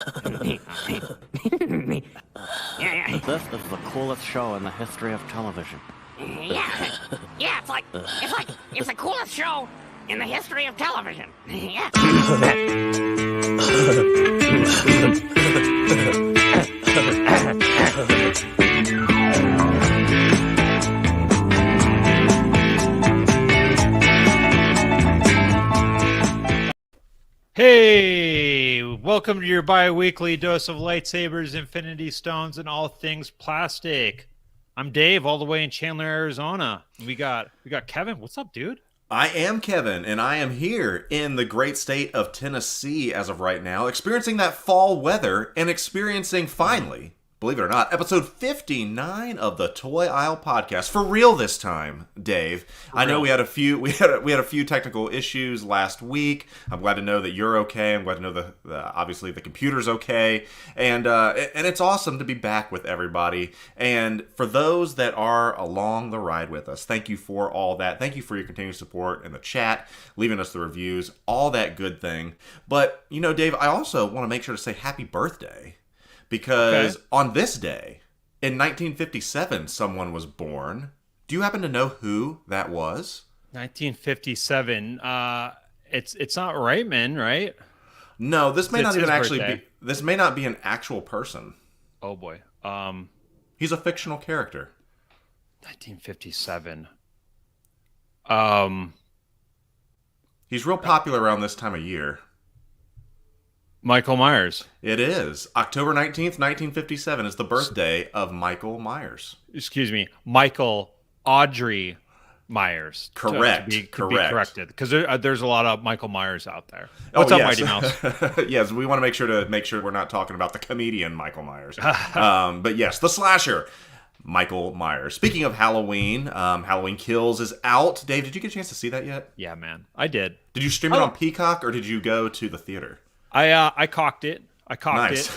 Yeah, yeah, This is the coolest show in the history of television. yeah, yeah. It's the coolest show in the history of television. Yeah. Hey, welcome to your bi-weekly dose of lightsabers, infinity stones, and all things plastic. I'm Dave, all the way in Chandler, Arizona. We got Kevin. What's up, dude? I am Kevin, and I am here in the great state of Tennessee as of right now, experiencing that fall weather and experiencing finally, believe it or not, episode 59 of the Toy Aisle podcast for real this time, Dave. I know real. we had a few technical issues last week. I'm glad to know that you're okay. I'm glad to know that obviously the computer's okay, and it's awesome to be back with everybody. And for those that are along the ride with us, thank you for all that. Thank you for your continued support in the chat, leaving us the reviews, all that good thing. But you know, Dave, I also want to make sure to say happy birthday. Because Okay. on this day, in 1957, someone was born. Do you happen to know who that was? 1957. It's not Reitman, right? No, this may It's not even his actually birthday. be. This may not be an actual person. Oh boy. He's a fictional character. 1957. Um, He's real popular around this time of year. Michael Myers. It is. October 19th, 1957 is the birthday of Michael Myers. Excuse me, Michael Audrey Myers. Correct. To be Correct. corrected, because there's a lot of Michael Myers out there. Oh, What's up, yes. Mighty Mouse? Yes, we want to make sure we're not talking about the comedian Michael Myers. But yes, the slasher Michael Myers. Speaking of Halloween, Halloween Kills is out. Dave, did you get a chance to see that yet? Yeah, man, I did. Did you stream it on Peacock or did you go to the theater? I cocked it. Nice.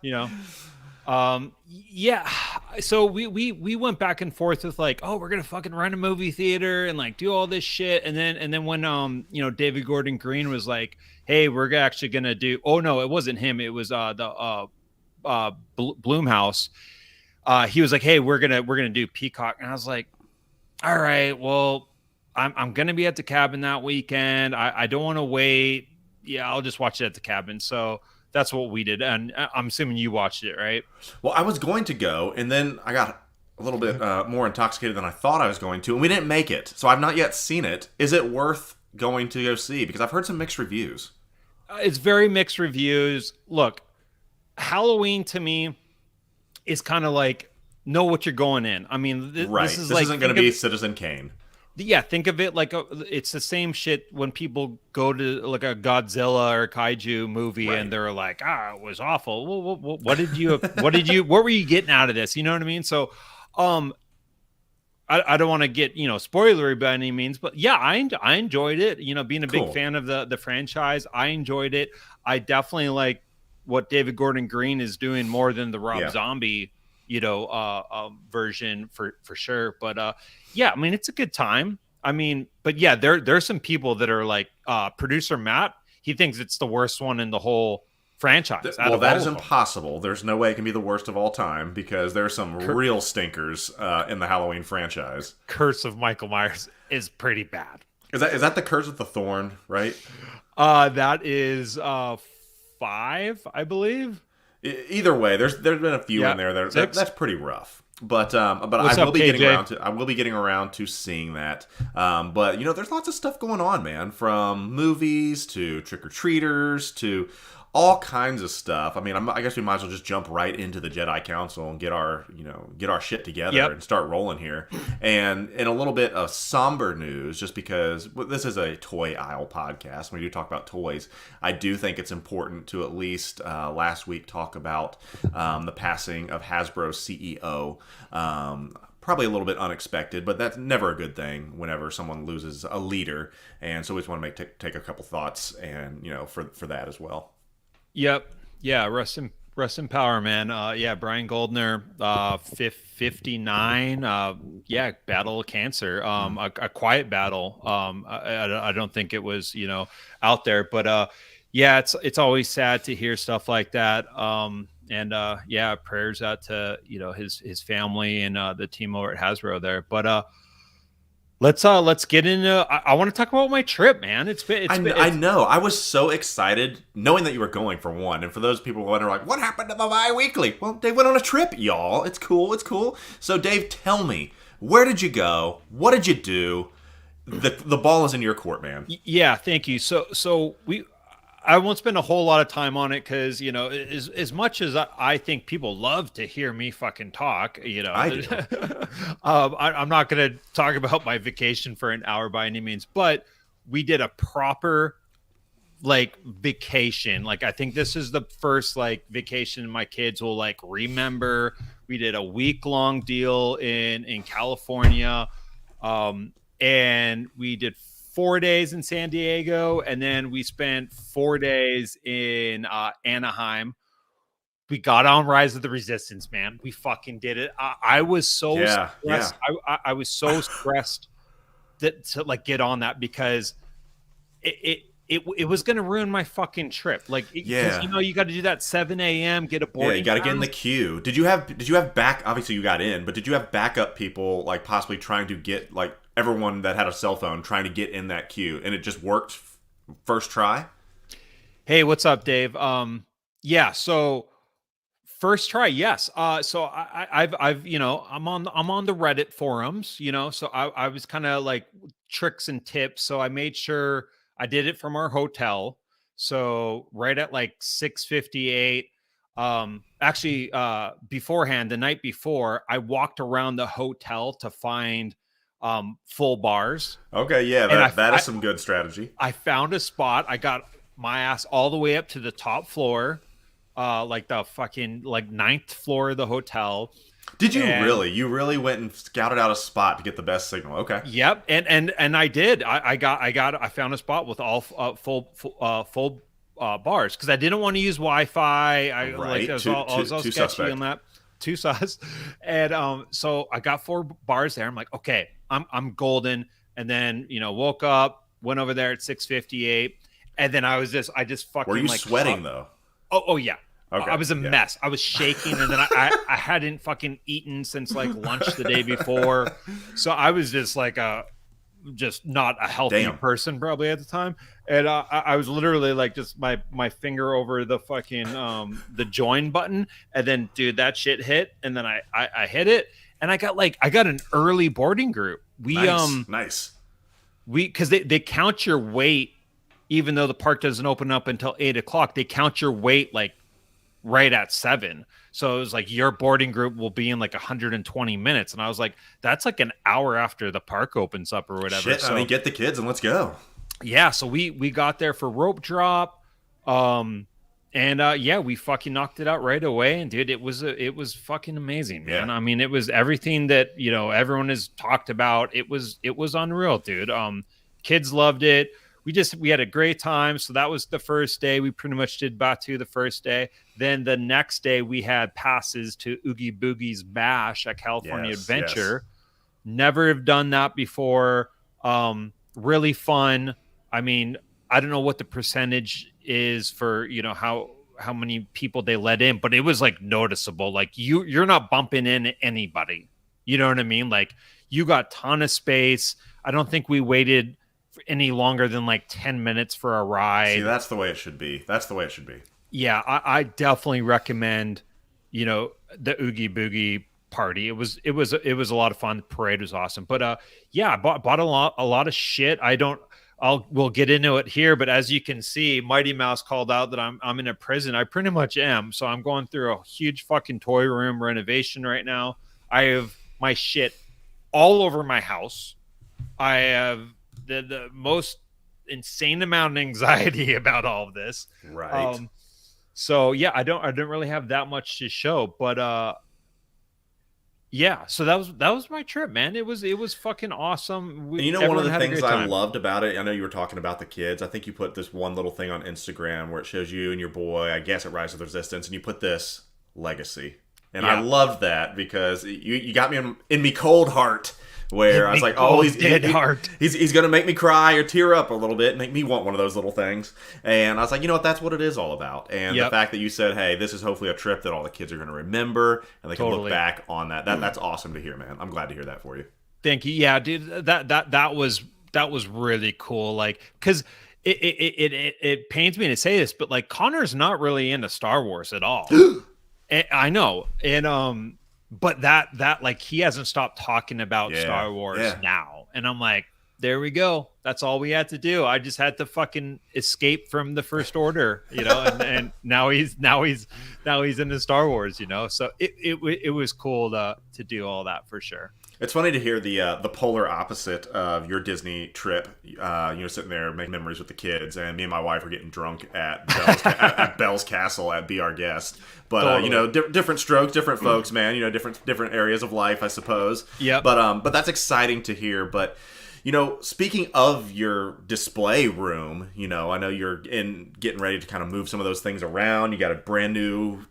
You know. Yeah. So we went back and forth with like, oh, we're gonna fucking run a movie theater and like do all this shit, and then when David Gordon Green was like, hey, we're actually gonna do. Oh no, it wasn't him. It was the Bloomhouse. He was like, hey, we're gonna do Peacock, and I was like, all right, well, I'm gonna be at the cabin that weekend. I don't want to wait. Yeah, I'll just watch it at the cabin. So that's what we did, and I'm assuming you watched it, right? Well, I was going to go, and then I got a little bit more intoxicated than I thought I was going to, and we didn't make it. So I've not yet seen it. Is it worth going to go see? Because I've heard some mixed reviews. It's very mixed reviews. Look, Halloween to me is kind of like know what you're going in. I mean, Right. this is This like isn't going to be Citizen Kane. yeah, think of it like it's the same shit when people go to like a Godzilla or kaiju movie Right. and they're like, it was awful. Well, what were you getting out of this? You know what I mean? So, I don't want to get, spoilery by any means, but yeah, I enjoyed it. Being a Cool. big fan of the franchise, I enjoyed it. I definitely like what David Gordon Green is doing more than the Rob Yeah. Zombie, version for sure. But yeah, I mean, it's a good time. I mean, but yeah, there's some people that are like producer Matt. He thinks it's the worst one in the whole franchise. Well, that is impossible. There's no way it can be the worst of all time because there's some real stinkers in the Halloween franchise. Curse of Michael Myers is pretty bad. Is that the Curse of the Thorn, right? That is 5, I believe. Either way, there's been a few Yeah, in there that's pretty rough. But What's I will up, be KJ? I will be getting around to seeing that. But there's lots of stuff going on, man. From movies to trick or treaters to all kinds of stuff. I mean, I guess we might as well just jump right into the Jedi Council and get our shit together Yep. and start rolling here. And in a little bit of somber news, just because this is a toy aisle podcast, when we do talk about toys, I do think it's important to at least last week talk about the passing of Hasbro's CEO. Probably a little bit unexpected, but that's never a good thing whenever someone loses a leader. And so we just want to take a couple thoughts and for that as well. Yep. Yeah. Rest in power, man. Yeah. Brian Goldner, 59. Yeah. Battle of cancer. A quiet battle. I don't think it was, out there, but, yeah, it's always sad to hear stuff like that. And yeah, prayers out to his family and the team over at Hasbro there. But let's get into. I want to talk about my trip, man. I know. I was so excited knowing that you were going, for one. And for those people who wonder, like, what happened to the bi-weekly? Well, Dave went on a trip, y'all. It's cool. It's cool. So, Dave, tell me, where did you go? What did you do? The ball is in your court, man. Yeah, thank you. So I won't spend a whole lot of time on it because as much as I think people love to hear me fucking talk, I do. I'm not going to talk about my vacation for an hour by any means, but we did a proper like vacation. Like I think this is the first like vacation my kids will like remember. We did a week-long deal in California, and we did 4 days in San Diego, and then we spent 4 days in Anaheim. We got on Rise of the Resistance, man. We fucking did it. I was so stressed. I was so stressed to like get on that because it was going to ruin my fucking trip. Like, because you got to do that 7 a.m. get a boarding. Yeah, you got to get in the queue. Did you have back? Obviously, you got in, but did you have backup people like possibly trying to get like everyone that had a cell phone trying to get in that queue, and it just worked first try? Hey, what's up, Dave? Yeah. So first try, yes. So I've I'm on the Reddit forums, so I was kind of like tricks and tips. So I made sure I did it from our hotel. So right at like 6:58, actually beforehand, the night before, I walked around the hotel to find full bars. Okay, yeah, that is some good strategy. I found a spot. I got my ass all the way up to the top floor, like the fucking like 9th floor of the hotel. Did you really? You really went and scouted out a spot to get the best signal? Okay. Yep, and I did. I found a spot with all full bars because I didn't want to use Wi-Fi. I was all sketchy suspect on that. Too sus. And so I got 4 bars there. I'm like, okay, I'm golden. And then woke up, went over there at 6:58, and then I just fucking. Were you like sweating though? Oh yeah. Okay. I was a mess. I was shaking, and then I hadn't fucking eaten since like lunch the day before, so I was just like just not a healthy person probably at the time, and I was literally like just my finger over the fucking the join button, and then dude, that shit hit, and then I hit it, and I got an early boarding group. Nice. Because they count your weight, even though the park doesn't open up until 8:00. They count your weight like right at 7. So it was like your boarding group will be in like 120 minutes. And I was like, that's like an hour after the park opens up or whatever. Shit, so, get the kids and let's go. Yeah. So we got there for rope drop. Yeah, we fucking knocked it out right away. And dude, it was fucking amazing, man. Yeah. I mean, it was everything that, everyone has talked about. It was unreal, dude. Kids loved it. We had a great time. So that was the first day. We pretty much did Batu the first day. Then the next day we had passes to Oogie Boogie's Bash at California Adventure. Yes. Never have done that before. Really fun. I mean, I don't know what the percentage is for, how many people they let in, but it was like noticeable. Like you're not bumping in anybody. You know what I mean? Like you got a ton of space. I don't think we waited any longer than like 10 minutes for a ride. See, that's the way it should be. Yeah, I definitely recommend, the Oogie Boogie party. It was a lot of fun. The parade was awesome. But yeah, I bought a lot of shit. We'll get into it here, but as you can see, Mighty Mouse called out that I'm in a prison. I pretty much am. So I'm going through a huge fucking toy room renovation right now. I have my shit all over my house. I have the most insane amount of anxiety about all of this. Right. So yeah, I don't really have that much to show, but yeah, so that was my trip, man. It was fucking awesome. And one of the things I loved about it, I know you were talking about the kids. I think you put this one little thing on Instagram where it shows you and your boy, I guess at Rise of the Resistance, and you put this legacy. And Yeah. I loved that because you got me in me cold heart, where I was like, oh, he's gonna make me cry or tear up a little bit, and make me want one of those little things. And I was like, you know what, that's what it is all about. And the fact that you said, hey, this is hopefully a trip that all the kids are gonna remember, and they can look back on that's awesome to hear, man. I'm glad to hear that for you. Thank you. Yeah, dude, that was really cool. Like, because it pains me to say this, but like Connor's not really into Star Wars at all. And I know, and but that like he hasn't stopped talking about Star Wars now, and I'm like, there we go. That's all we had to do. I just had to fucking escape from the First Order, and now he's into Star Wars, So it was cool to do all that for sure. It's funny to hear the polar opposite of your Disney trip. Sitting there making memories with the kids, and me and my wife were getting drunk at Bell's Castle at Be Our Guest. But different strokes, different folks, man. Different areas of life, I suppose. Yeah. But that's exciting to hear. But speaking of your display room, I know you're getting ready to kind of move some of those things around. You got a brand new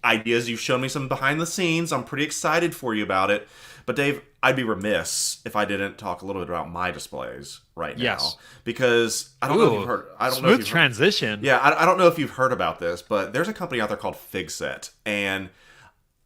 ideas. You've shown me some behind the scenes. I'm pretty excited for you about it. But Dave, I'd be remiss if I didn't talk a little bit about my displays right now. Yes. Because I don't know if you've heard. I don't know if smooth you've transition. Yeah, I don't know if you've heard about this, but there's a company out there called Figset, and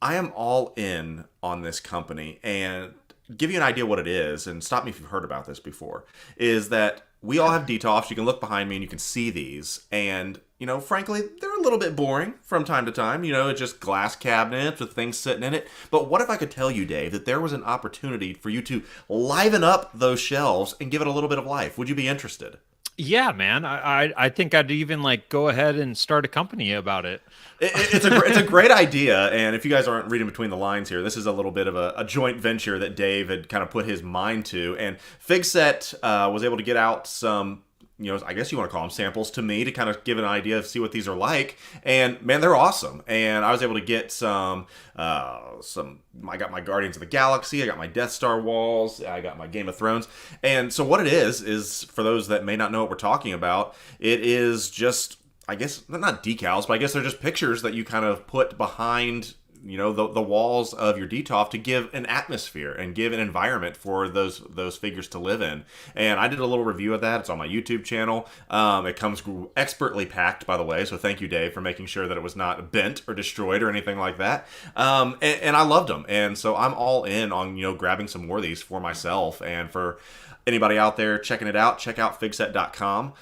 I am all in on this company. And give you an idea what it is, and stop me if you've heard about this before, is that we all have DTOFs. You can look behind me and you can see these. And, frankly, they're a little bit boring from time to time. It's just glass cabinets with things sitting in it. But what if I could tell you, Dave, that there was an opportunity for you to liven up those shelves and give it a little bit of life? Would you be interested? Yeah, man. I think I'd even go ahead and start a company about it. It's a great idea, and if you guys aren't reading between the lines here, this is a little bit of a joint venture that Dave had kind of put his mind to, and Figset was able to get out some, I guess you want to call them samples to me to kind of give an idea of see what these are like, and man, they're awesome. And I was able to get some. I got my Guardians of the Galaxy, I got my Death Star walls, I got my Game of Thrones, and so what it is for those that may not know what we're talking about, it is just, I guess, not decals, but I guess they're just pictures that you kind of put behind, the walls of your DTOF to give an atmosphere and give an environment for those figures to live in. And I did a little review of that. It's on my YouTube channel. It comes expertly packed, by the way, so thank you, Dave, for making sure that it was not bent or destroyed or anything like that. And I loved them. And so I'm all in on, grabbing some more of these for myself. And for anybody out there checking it out, check out Figset.com.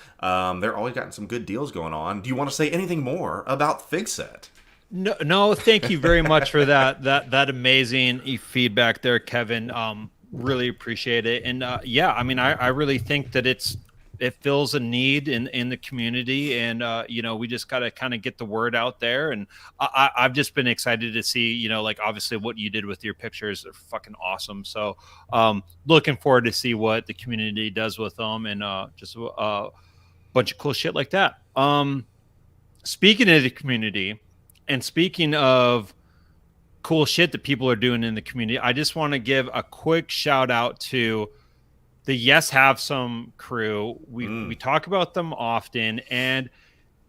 They're always gotten some good deals going on. Do you want to say anything more about Figset? No, thank you very much for that amazing feedback there, Kevin. Really appreciate it. And I really think that it fills a need in the community, and we just got to kind of get the word out there. And I've just been excited to see, obviously what you did with your pictures are fucking awesome. So looking forward to see what the community does with them, and just a bunch of cool shit like that. Speaking of the community, and speaking of cool shit that people are doing in the community, I just want to give a quick shout out to the Yes Have Some crew. We talk about them often, and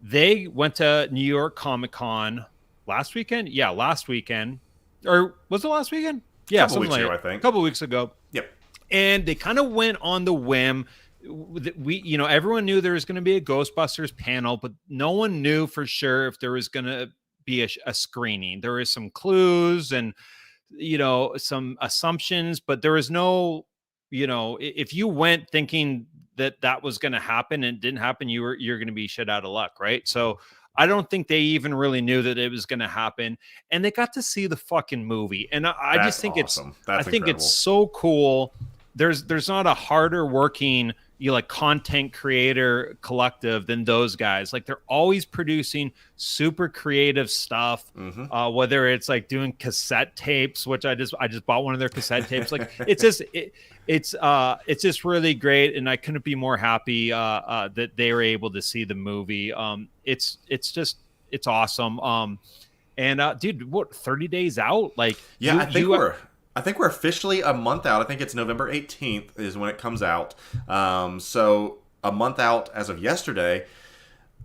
they went to New York Comic Con last weekend. Yeah, last weekend. Or was it last weekend? Yeah, couple weeks ago, I think. A couple weeks ago. Yep. And they kind of went on the whim. Everyone knew there was going to be a Ghostbusters panel, but no one knew for sure if there was going to be a screening. There is some clues and some assumptions, but there was no, if you went thinking that was going to happen and it didn't happen, you're going to be shit out of luck, right? So I don't think they even really knew that it was going to happen, and they got to see the fucking movie, and I just think awesome. I think it's so cool. There's not a harder working content creator collective than those guys. Like, they're always producing super creative stuff. Whether it's doing cassette tapes, which I just bought one of their cassette tapes. Like, it's just really great, and I couldn't be more happy that they were able to see the movie. It's awesome. And dude, what, 30 days out? I think we're officially a month out. I think it's November 18th is when it comes out. So a month out as of yesterday.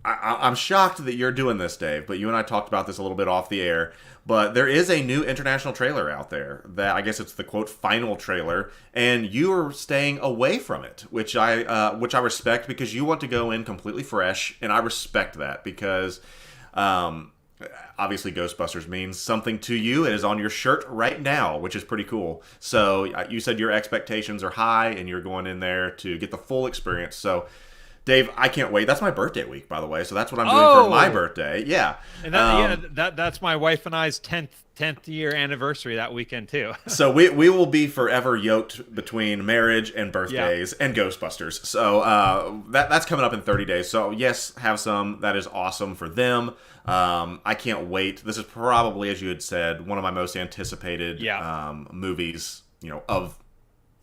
I'm shocked that you're doing this, Dave, but you and I talked about this a little bit off the air. But there is a new international trailer out there that I guess it's the quote final trailer, and you are staying away from it, which I respect because you want to go in completely fresh, and I respect that because obviously Ghostbusters means something to you. It is on your shirt right now, which is pretty cool. So you said your expectations are high, and you're going in there to get the full experience. So Dave, I can't wait. That's my birthday week, by the way. So that's what I'm doing for my birthday. Yeah. And that's my wife and I's 10th year anniversary that weekend too. So we will be forever yoked between marriage and birthdays and Ghostbusters. So that's coming up in 30 days. So yes, have some. That is awesome for them. I can't wait. This is probably, as you had said, one of my most anticipated movies, of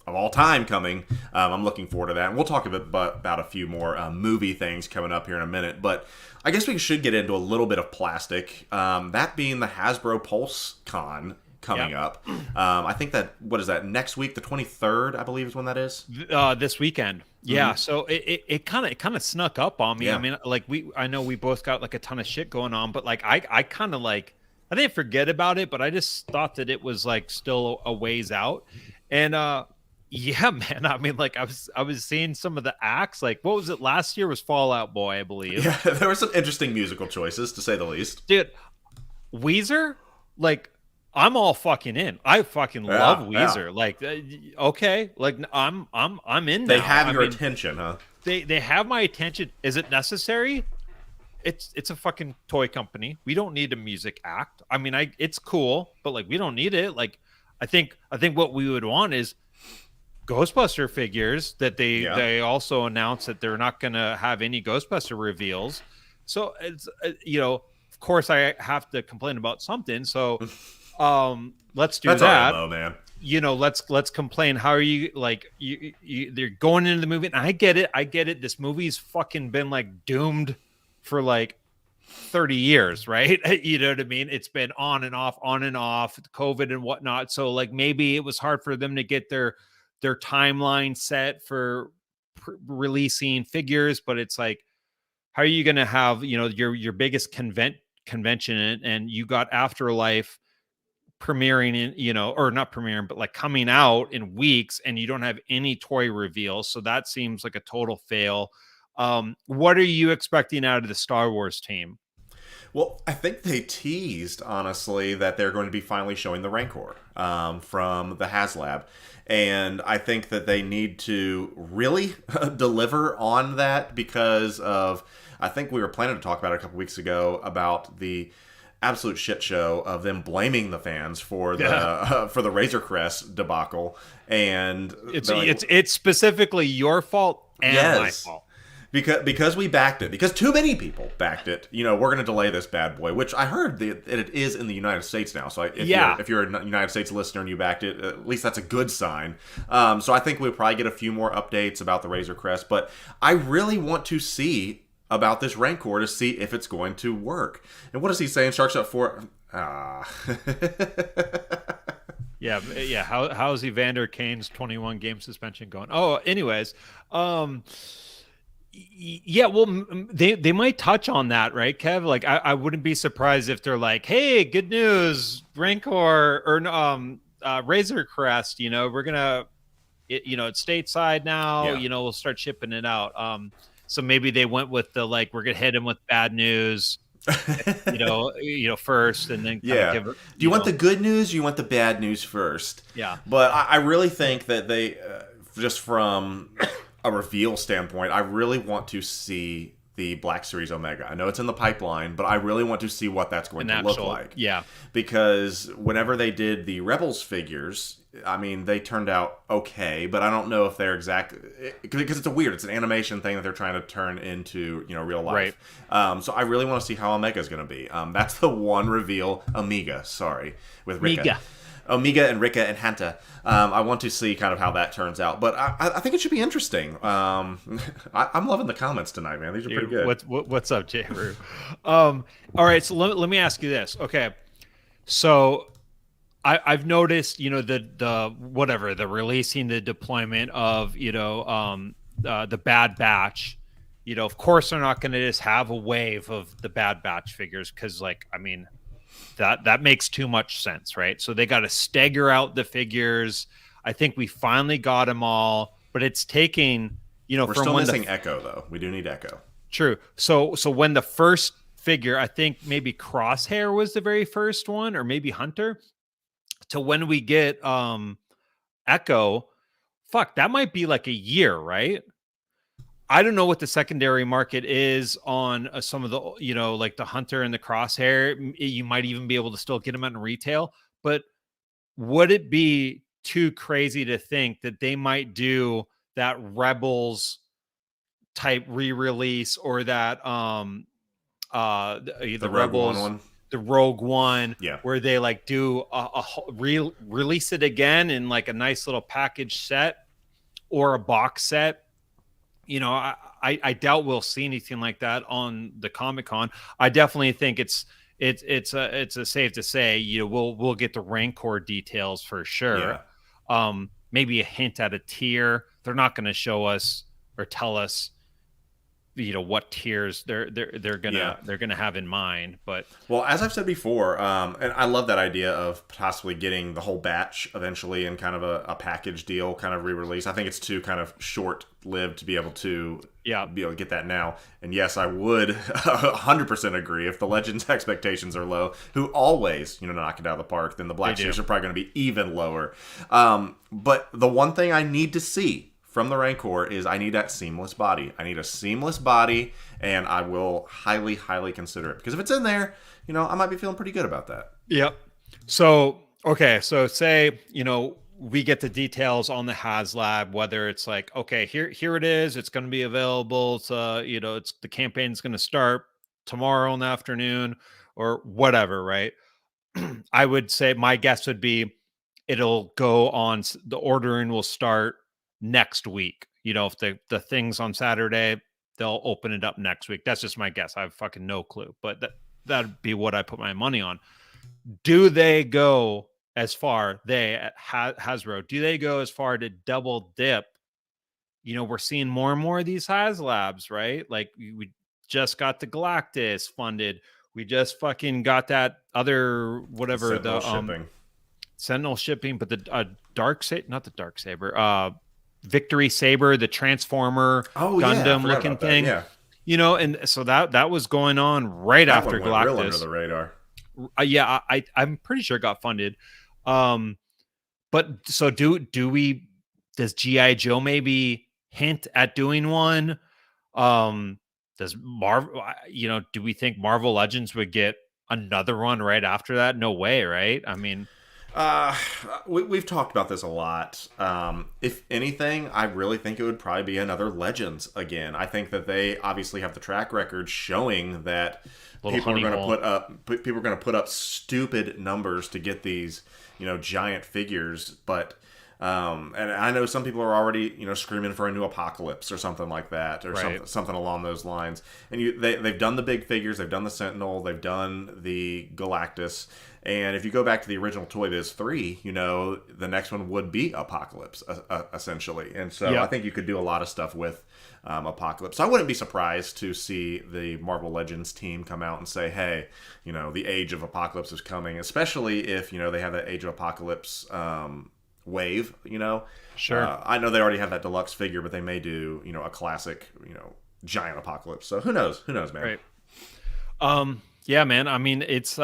all time coming. I'm looking forward to that. And we'll talk about a few more movie things coming up here in a minute. But I guess we should get into a little bit of plastic. That being the Hasbro Pulse Con coming up. I think what is that, next week, the 23rd, I believe is when that is? This weekend. Yeah. Mm-hmm. So it kind of snuck up on me. Yeah. I mean, like I know we both got like a ton of shit going on, but like I kind of like, I didn't forget about it, but I just thought that it was like still a ways out. And yeah, man. I mean, like I was seeing some of the acts. Like, what was it last year? Was Fall Out Boy, I believe. Yeah, there were some interesting musical choices, to say the least. Dude, Weezer, like, I'm all fucking in. I fucking love Weezer. Yeah. Like, okay, like I'm in. They have your attention, huh? They have my attention. Is it necessary? It's a fucking toy company. We don't need a music act. I mean, it's cool, but like we don't need it. Like, I think what we would want is Ghostbuster figures that they also announced that they're not going to have any Ghostbuster reveals. So it's of course I have to complain about something. So let's do That's that. All I know, man. Let's complain. How are you like they're going into the movie? And I get it. This movie's fucking been like doomed for like 30 years, right? You know what I mean? It's been on and off, COVID and whatnot. So like maybe it was hard for them to get their timeline set for releasing figures, but it's like, how are you going to have, your biggest convention and you got Afterlife premiering in, or not premiering, but like coming out in weeks and you don't have any toy reveals. So that seems like a total fail. What are you expecting out of the Star Wars team? Well, I think they teased, honestly, that they're going to be finally showing the Rancor from the HasLab. And I think that they need to really deliver on that because of, I think we were planning to talk about it a couple weeks ago about the absolute shit show of them blaming the fans for the Razor Crest debacle. And it's specifically your fault and my fault. Because we backed it, because too many people backed it, we're going to delay this bad boy, which I heard that it is in the United States now. So if you're a United States listener and you backed it, at least that's a good sign. So I think we'll probably get a few more updates about the Razor Crest, but I really want to see about this Rancor to see if it's going to work. And what does he say in Sharks Up 4? Yeah. How's Evander Kane's 21 game suspension going? Oh, anyways, yeah, well, they might touch on that, right, Kev? Like, I wouldn't be surprised if they're like, "Hey, good news, Rancor or Razor Crest. We're gonna, it's stateside now. Yeah. We'll start shipping it out." So maybe they went with the like, we're gonna hit him with bad news, first, and then give it, Do you want the good news? Or you want the bad news first? Yeah. But I really think that they just from a reveal standpoint, I really want to see the Black Series Omega. I know it's in the pipeline, but I really want to see what that's going to look like. Yeah. Because whenever they did the Rebels figures, I mean, they turned out okay, but I don't know if they're exactly, because it's it's an animation thing that they're trying to turn into, real life. Right. So I really want to see how Omega is going to be. That's the one reveal, with Rika. Omega and Rika and Hanta. I want to see kind of how that turns out, but I think it should be interesting. I'm loving the comments tonight, man. These are pretty good. What's up, J. Rue? All right, so let me ask you this. Okay, so I've noticed, the releasing the deployment of the Bad Batch of course they're not going to just have a wave of the Bad Batch figures because, like, I mean, that makes too much sense, right? So they got to stagger out the figures. I think we finally got them all, but it's taking, We're from still when missing Echo, though. We do need Echo. True. So when the first figure, I think maybe Crosshair was the very first one, or maybe Hunter, to when we get Echo, fuck, that might be like a year, right? I don't know what the secondary market is on some of the, like the Hunter and the Crosshair. You might even be able to still get them out in retail, but would it be too crazy to think that they might do that Rebels type re-release, or that the Rogue Rebels One, the Rogue One, yeah, where they like do release it again in like a nice little package set or a box set? I doubt we'll see anything like that on the Comic-Con. I definitely think it's a safe to say, we'll get the Rancor details for sure. Yeah. Maybe a hint at a tier. They're not going to show us or tell us what tiers they're gonna have in mind. But well, as I've said before, and I love that idea of possibly getting the whole batch eventually in kind of a package deal, kind of re-release. I think it's too kind of short-lived to be able to get that now. And yes, I would 100% agree. If the Legends expectations are low, who always knock it out of the park, then the Black Series are probably going to be even lower. But the one thing I need to see from the Rancor is I need that seamless body. I need a seamless body, and I will highly, highly consider it. Because if it's in there, I might be feeling pretty good about that. Yep. So, okay. So say, we get the details on the HasLab, whether it's like, okay, here it is. It's going to be available. It's, it's the campaign's going to start tomorrow in the afternoon or whatever, right? I would say my guess would be it'll go on, the ordering will start next week. If the thing's on Saturday, they'll open it up next week. That's just my guess. I have fucking no clue, but that'd be what I put my money on. Do they go as far, Hasbro, do they go as far to double dip? We're seeing more and more of these HasLabs, right? Like we just got the Galactus funded. We just fucking got that other whatever, Sentinel shipping, but the not the Dark Saber, Victory Saber, the Transformer Gundam looking thing. Yeah. And so that was going on right after Galactus. Real under the radar. I'm pretty sure it got funded. But so does G.I. Joe maybe hint at doing one? Does Marvel, do we think Marvel Legends would get another one right after that? No way, right? I mean, we've talked about this a lot. If anything, I really think it would probably be another Legends again. I think that they obviously have the track record showing that people are going to put up stupid numbers to get these, giant figures. But and I know some people are already, screaming for a new Apocalypse or something like that, or something along those lines. And they've done the big figures, they've done the Sentinel, they've done the Galactus. And if you go back to the original Toy Biz 3, the next one would be Apocalypse, essentially. And so I think you could do a lot of stuff with Apocalypse. So I wouldn't be surprised to see the Marvel Legends team come out and say, hey, the Age of Apocalypse is coming, especially if, they have that Age of Apocalypse wave, Sure. I know they already have that deluxe figure, but they may do, a classic, giant Apocalypse. So who knows? Who knows, man? Right. Yeah, man. I mean, it's...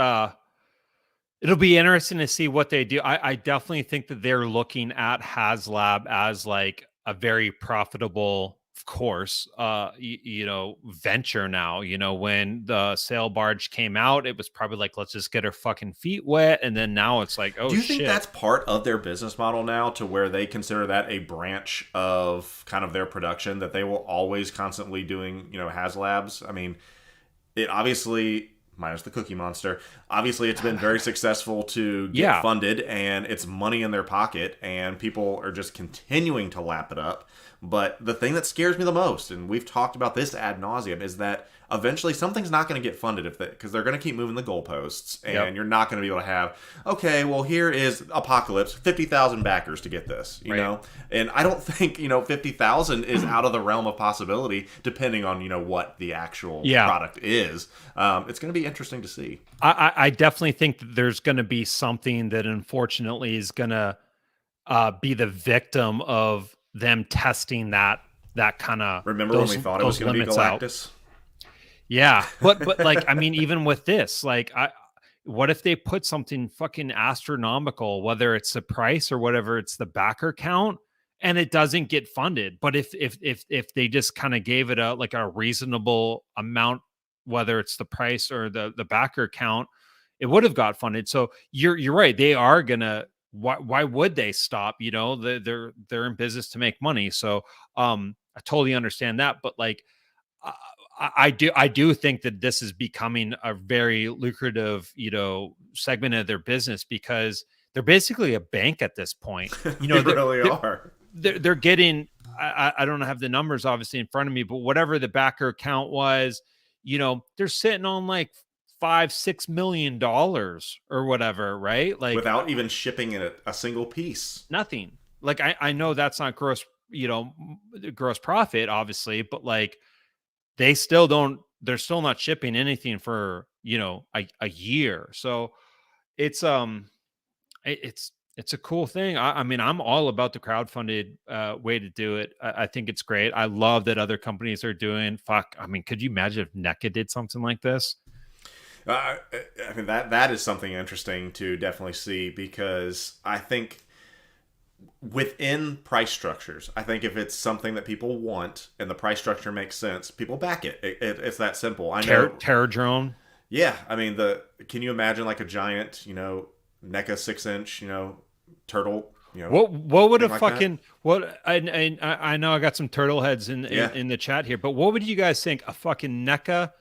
it'll be interesting to see what they do. I definitely think that they're looking at HasLab as like a very profitable, of course, venture now. When the sail barge came out, it was probably like, let's just get our fucking feet wet. And then now it's like, oh, do you think that's part of their business model now, to where they consider that a branch of kind of their production, that they will always constantly doing, HasLabs? I mean, it obviously... minus the Cookie Monster. Obviously, it's been very successful to get funded, and it's money in their pocket, and people are just continuing to lap it up. But the thing that scares me the most, and we've talked about this ad nauseum, is that eventually something's not going to get funded because they're going to keep moving the goalposts, and Yep. you're not going to be able to have, okay, well, here is Apocalypse, 50,000 backers to get this, you Right. know? And I don't think, 50,000 is out of the realm of possibility, depending on, what the actual product is. It's going to be interesting to see. I definitely think that there's going to be something that unfortunately is going to be the victim of them testing that kind of Remember when we thought it was going to be Galactus? Yeah, but like, I mean, even with this, like, what if they put something fucking astronomical, whether it's the price or whatever, it's the backer count, and it doesn't get funded? But if they just kind of gave it a reasonable amount, whether it's the price or the backer count, it would have got funded. So you're right, they are gonna. Why would they stop? They're in business to make money. So I totally understand that, but like. I do think that this is becoming a very lucrative, segment of their business, because they're basically a bank at this point. They really are. They're getting, I don't have the numbers obviously in front of me, but whatever the backer account was, they're sitting on like $5-6 million or whatever, right? Like without even shipping a single piece. Nothing. Like I know that's not gross profit, obviously, but like, they're still not shipping anything for, a year. So it's a cool thing. I mean, I'm all about the crowdfunded way to do it. I think it's great. I love that other companies are doing. Fuck. I mean, could you imagine if Neca did something like this? I mean, that is something interesting to definitely see, because I think within price structures, I think if it's something that people want and the price structure makes sense, people back it. It's that simple. I know. Terror drone. Yeah, I mean, can you imagine like a giant, NECA 6-inch, turtle? What would a like fucking that? what I know I got some turtle heads in the chat here, but what would you guys think a fucking NECA?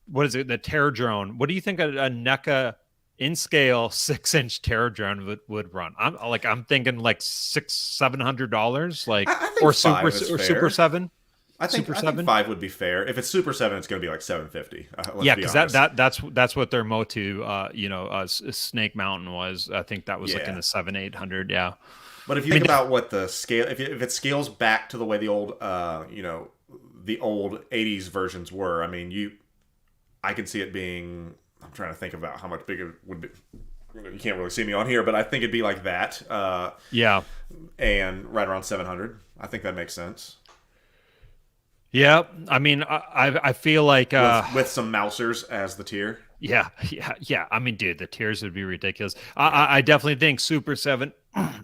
What is it? The terror drone. What do you think a NECA in scale 6-inch terror drone would run? I'm thinking like $600-700, like I think or Super 7. I think 5 would be fair. If it's Super 7, it's going to be like $750. Yeah, because that's what their Motu, Snake Mountain was. I think that was like in the 700-800. Yeah. But if you think about what the scale, if it scales back to the way the old, the old 80s versions were, I mean, I could see it being. I'm trying to think about how much bigger it would be. You can't really see me on here, but I think it'd be like that. Yeah. And right around 700. I think that makes sense. Yeah, I mean, I feel like with some mousers as the tier. Yeah. I mean, dude, the tiers would be ridiculous. I definitely think Super 7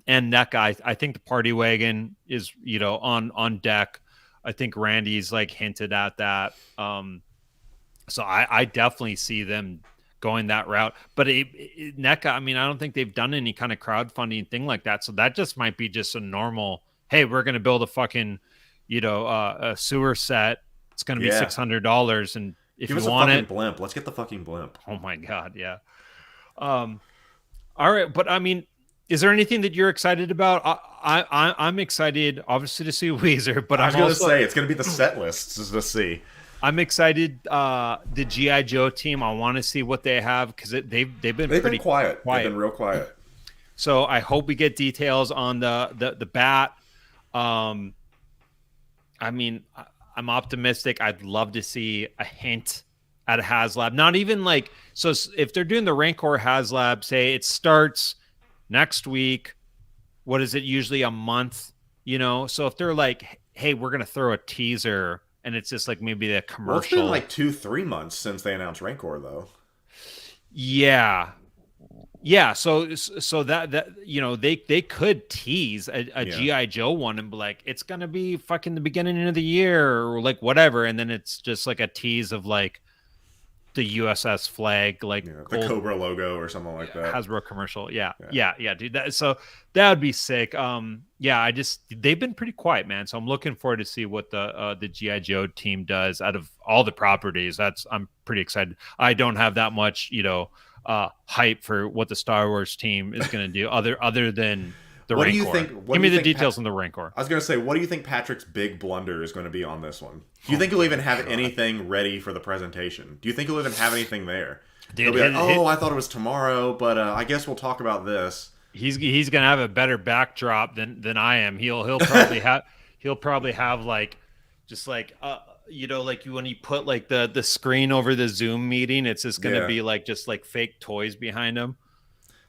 and NECA. I think the Party Wagon is on deck. I think Randy's like hinted at that. So I definitely see them going that route. But NECA, I mean, I don't think they've done any kind of crowdfunding thing like that. So that just might be just a normal. Hey, we're going to build a fucking. A sewer set. It's going to be $600, and if you want it, blimp. Let's get the fucking blimp. Oh my god, yeah. All right, but I mean, is there anything that you're excited about? I'm excited, obviously, to see Weezer, but I was going to say it's going to be the set lists to see. I'm excited. The G.I. Joe team. I want to see what they have, because they've been pretty quiet. They've been real quiet. So I hope we get details on the bat. I mean, I'm optimistic. I'd love to see a hint at a HasLab. Not even like, so if they're doing the Rancor HasLab, say it starts next week, what is it, usually a month, So if they're like, hey, we're going to throw a teaser, and it's just like maybe the commercial. Well, it's been like 2-3 months since they announced Rancor, though. Yeah. Yeah, so that they could tease a G.I. Joe one and be like, it's gonna be fucking the beginning of the year or like whatever, and then it's just like a tease of like the USS flag, like the Cobra logo or something like that. Hasbro commercial, yeah, dude. That would be sick. They've been pretty quiet, man. So I'm looking forward to see what the G.I. Joe team does out of all the properties. I'm pretty excited. I don't have that much, hype for what the Star Wars team is going to do other than The What do Rancor. you think? Give me the details on the Rancor. I was going to say, what do you think Patrick's big blunder is going to be on this one? Do you think he'll even have anything ready for the presentation? Do you think he'll even have anything there? Dude, he'll be like, I thought it was tomorrow, but I guess we'll talk about this. He's gonna have a better backdrop than I am. He'll probably have like just like like when you put like the screen over the Zoom meeting, it's just gonna be like just like fake toys behind him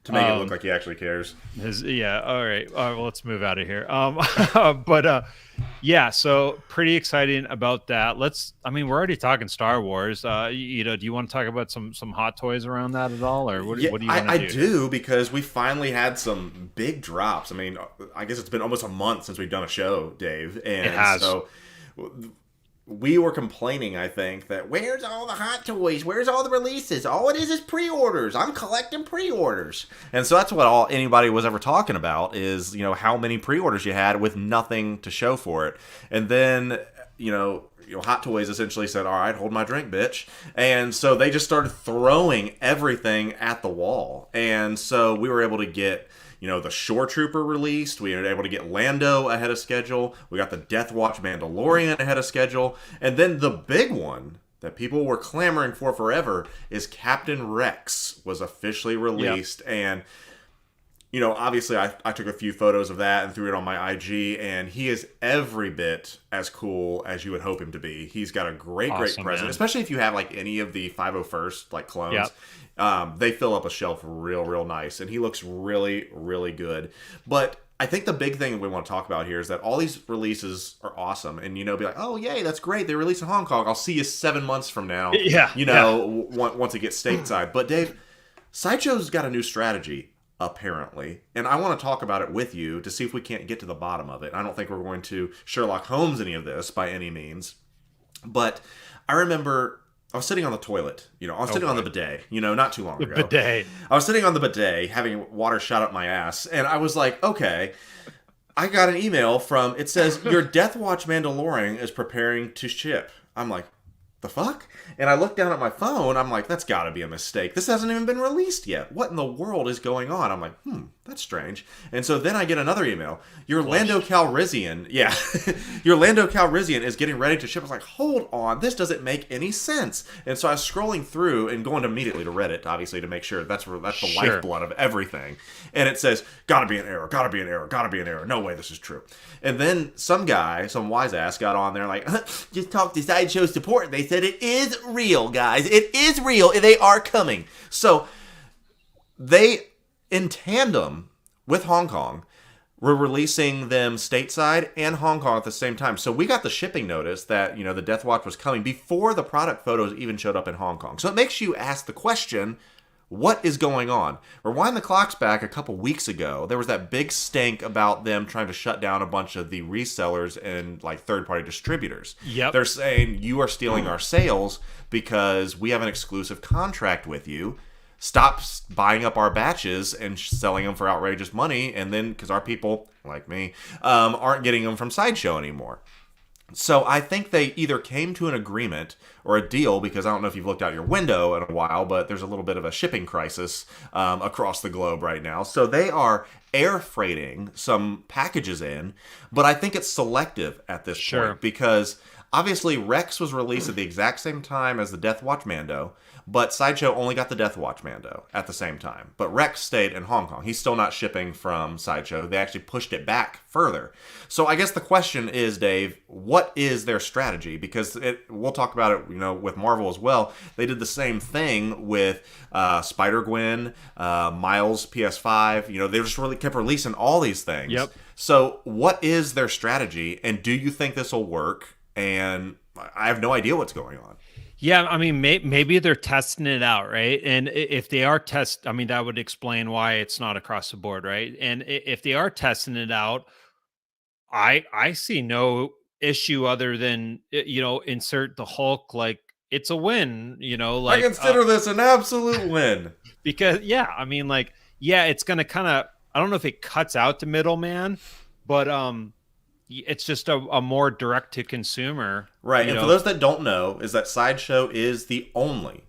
to make it look like he actually cares. All right, well, let's move out of here. So pretty exciting about that. We're already talking Star Wars. Do you want to talk about some hot toys around that at all, or what do you want to do? I do, because we finally had some big drops. I mean, I guess it's been almost a month since we've done a show, Dave, and it has. So we were complaining, I think, that where's all the hot toys? Where's all the releases? All it is pre-orders. I'm collecting pre-orders. And so that's what anybody was ever talking about is, how many pre-orders you had with nothing to show for it. And then, Hot Toys essentially said, all right, hold my drink, bitch. And so they just started throwing everything at the wall. And so we were able to get the Shore Trooper released. We were able to get Lando ahead of schedule. We got the Death Watch Mandalorian ahead of schedule. And then the big one that people were clamoring for forever is Captain Rex was officially released. Yep. And, obviously I took a few photos of that and threw it on my IG, and he is every bit as cool as you would hope him to be. He's got a great present, man. Especially if you have like any of the 501st like clones. Yep. They fill up a shelf real nice, and he looks really, really good. But I think the big thing we want to talk about here is that all these releases are awesome, and be like, oh yay, that's great, they released in Hong Kong. I'll see you 7 months from now. Once it gets stateside. But Dave, Sideshow's got a new strategy apparently, and I want to talk about it with you to see if we can't get to the bottom of it. I don't think we're going to Sherlock Holmes any of this by any means, but I remember I was sitting on the toilet, I was sitting on the bidet, not too long ago. Bidet. I was sitting on the bidet having water shot up my ass, and I was like, okay, I got an email it says, your Death Watch Mandalorian is preparing to ship. I'm like, the fuck? And I looked down at my phone. I'm like, that's got to be a mistake. This hasn't even been released yet. What in the world is going on? I'm like, that's strange. And so then I get another email. Your Lando Calrissian, your Lando Calrissian is getting ready to ship. I was like, hold on, this doesn't make any sense. And so I was scrolling through and going immediately to Reddit, obviously, to make sure that's the lifeblood of everything. And it says, gotta be an error, gotta be an error, gotta be an error. No way this is true. And then some wise ass got on there like, just talk to Sideshow support. They said it is real, guys. It is real. They are coming. So they, in tandem with Hong Kong, were releasing them stateside and Hong Kong at the same time. So we got the shipping notice that, the Death Watch was coming before the product photos even showed up in Hong Kong. So it makes you ask the question, what is going on? Rewind the clocks back a couple weeks ago. There was that big stink about them trying to shut down a bunch of the resellers and like third-party distributors. Yep. They're saying you are stealing our sales because we have an exclusive contract with you. Stop buying up our batches and selling them for outrageous money, and then because our people, like me, aren't getting them from Sideshow anymore. So I think they either came to an agreement or a deal, because I don't know if you've looked out your window in a while, but there's a little bit of a shipping crisis across the globe right now. So they are air freighting some packages in, but I think it's selective at this point, because obviously Rex was released at the exact same time as the Death Watch Mando, but Sideshow only got the Death Watch Mando at the same time. But Rex stayed in Hong Kong. He's still not shipping from Sideshow. They actually pushed it back further. So I guess the question is, Dave, what is their strategy? Because we'll talk about it, with Marvel as well. They did the same thing with Spider-Gwen, Miles PS5. They just really kept releasing all these things. Yep. So what is their strategy? And do you think this will work? And I have no idea what's going on. Yeah, I mean, maybe they're testing it out, right? And if they are that would explain why it's not across the board, right? And if they are testing it out, I see no issue other than, insert the Hulk, like it's a win, like I consider this an absolute win. Because, it's going to kind of, I don't know if it cuts out the middleman, but it's just a more direct to consumer. Right. And for those that don't know, is that Sideshow is the only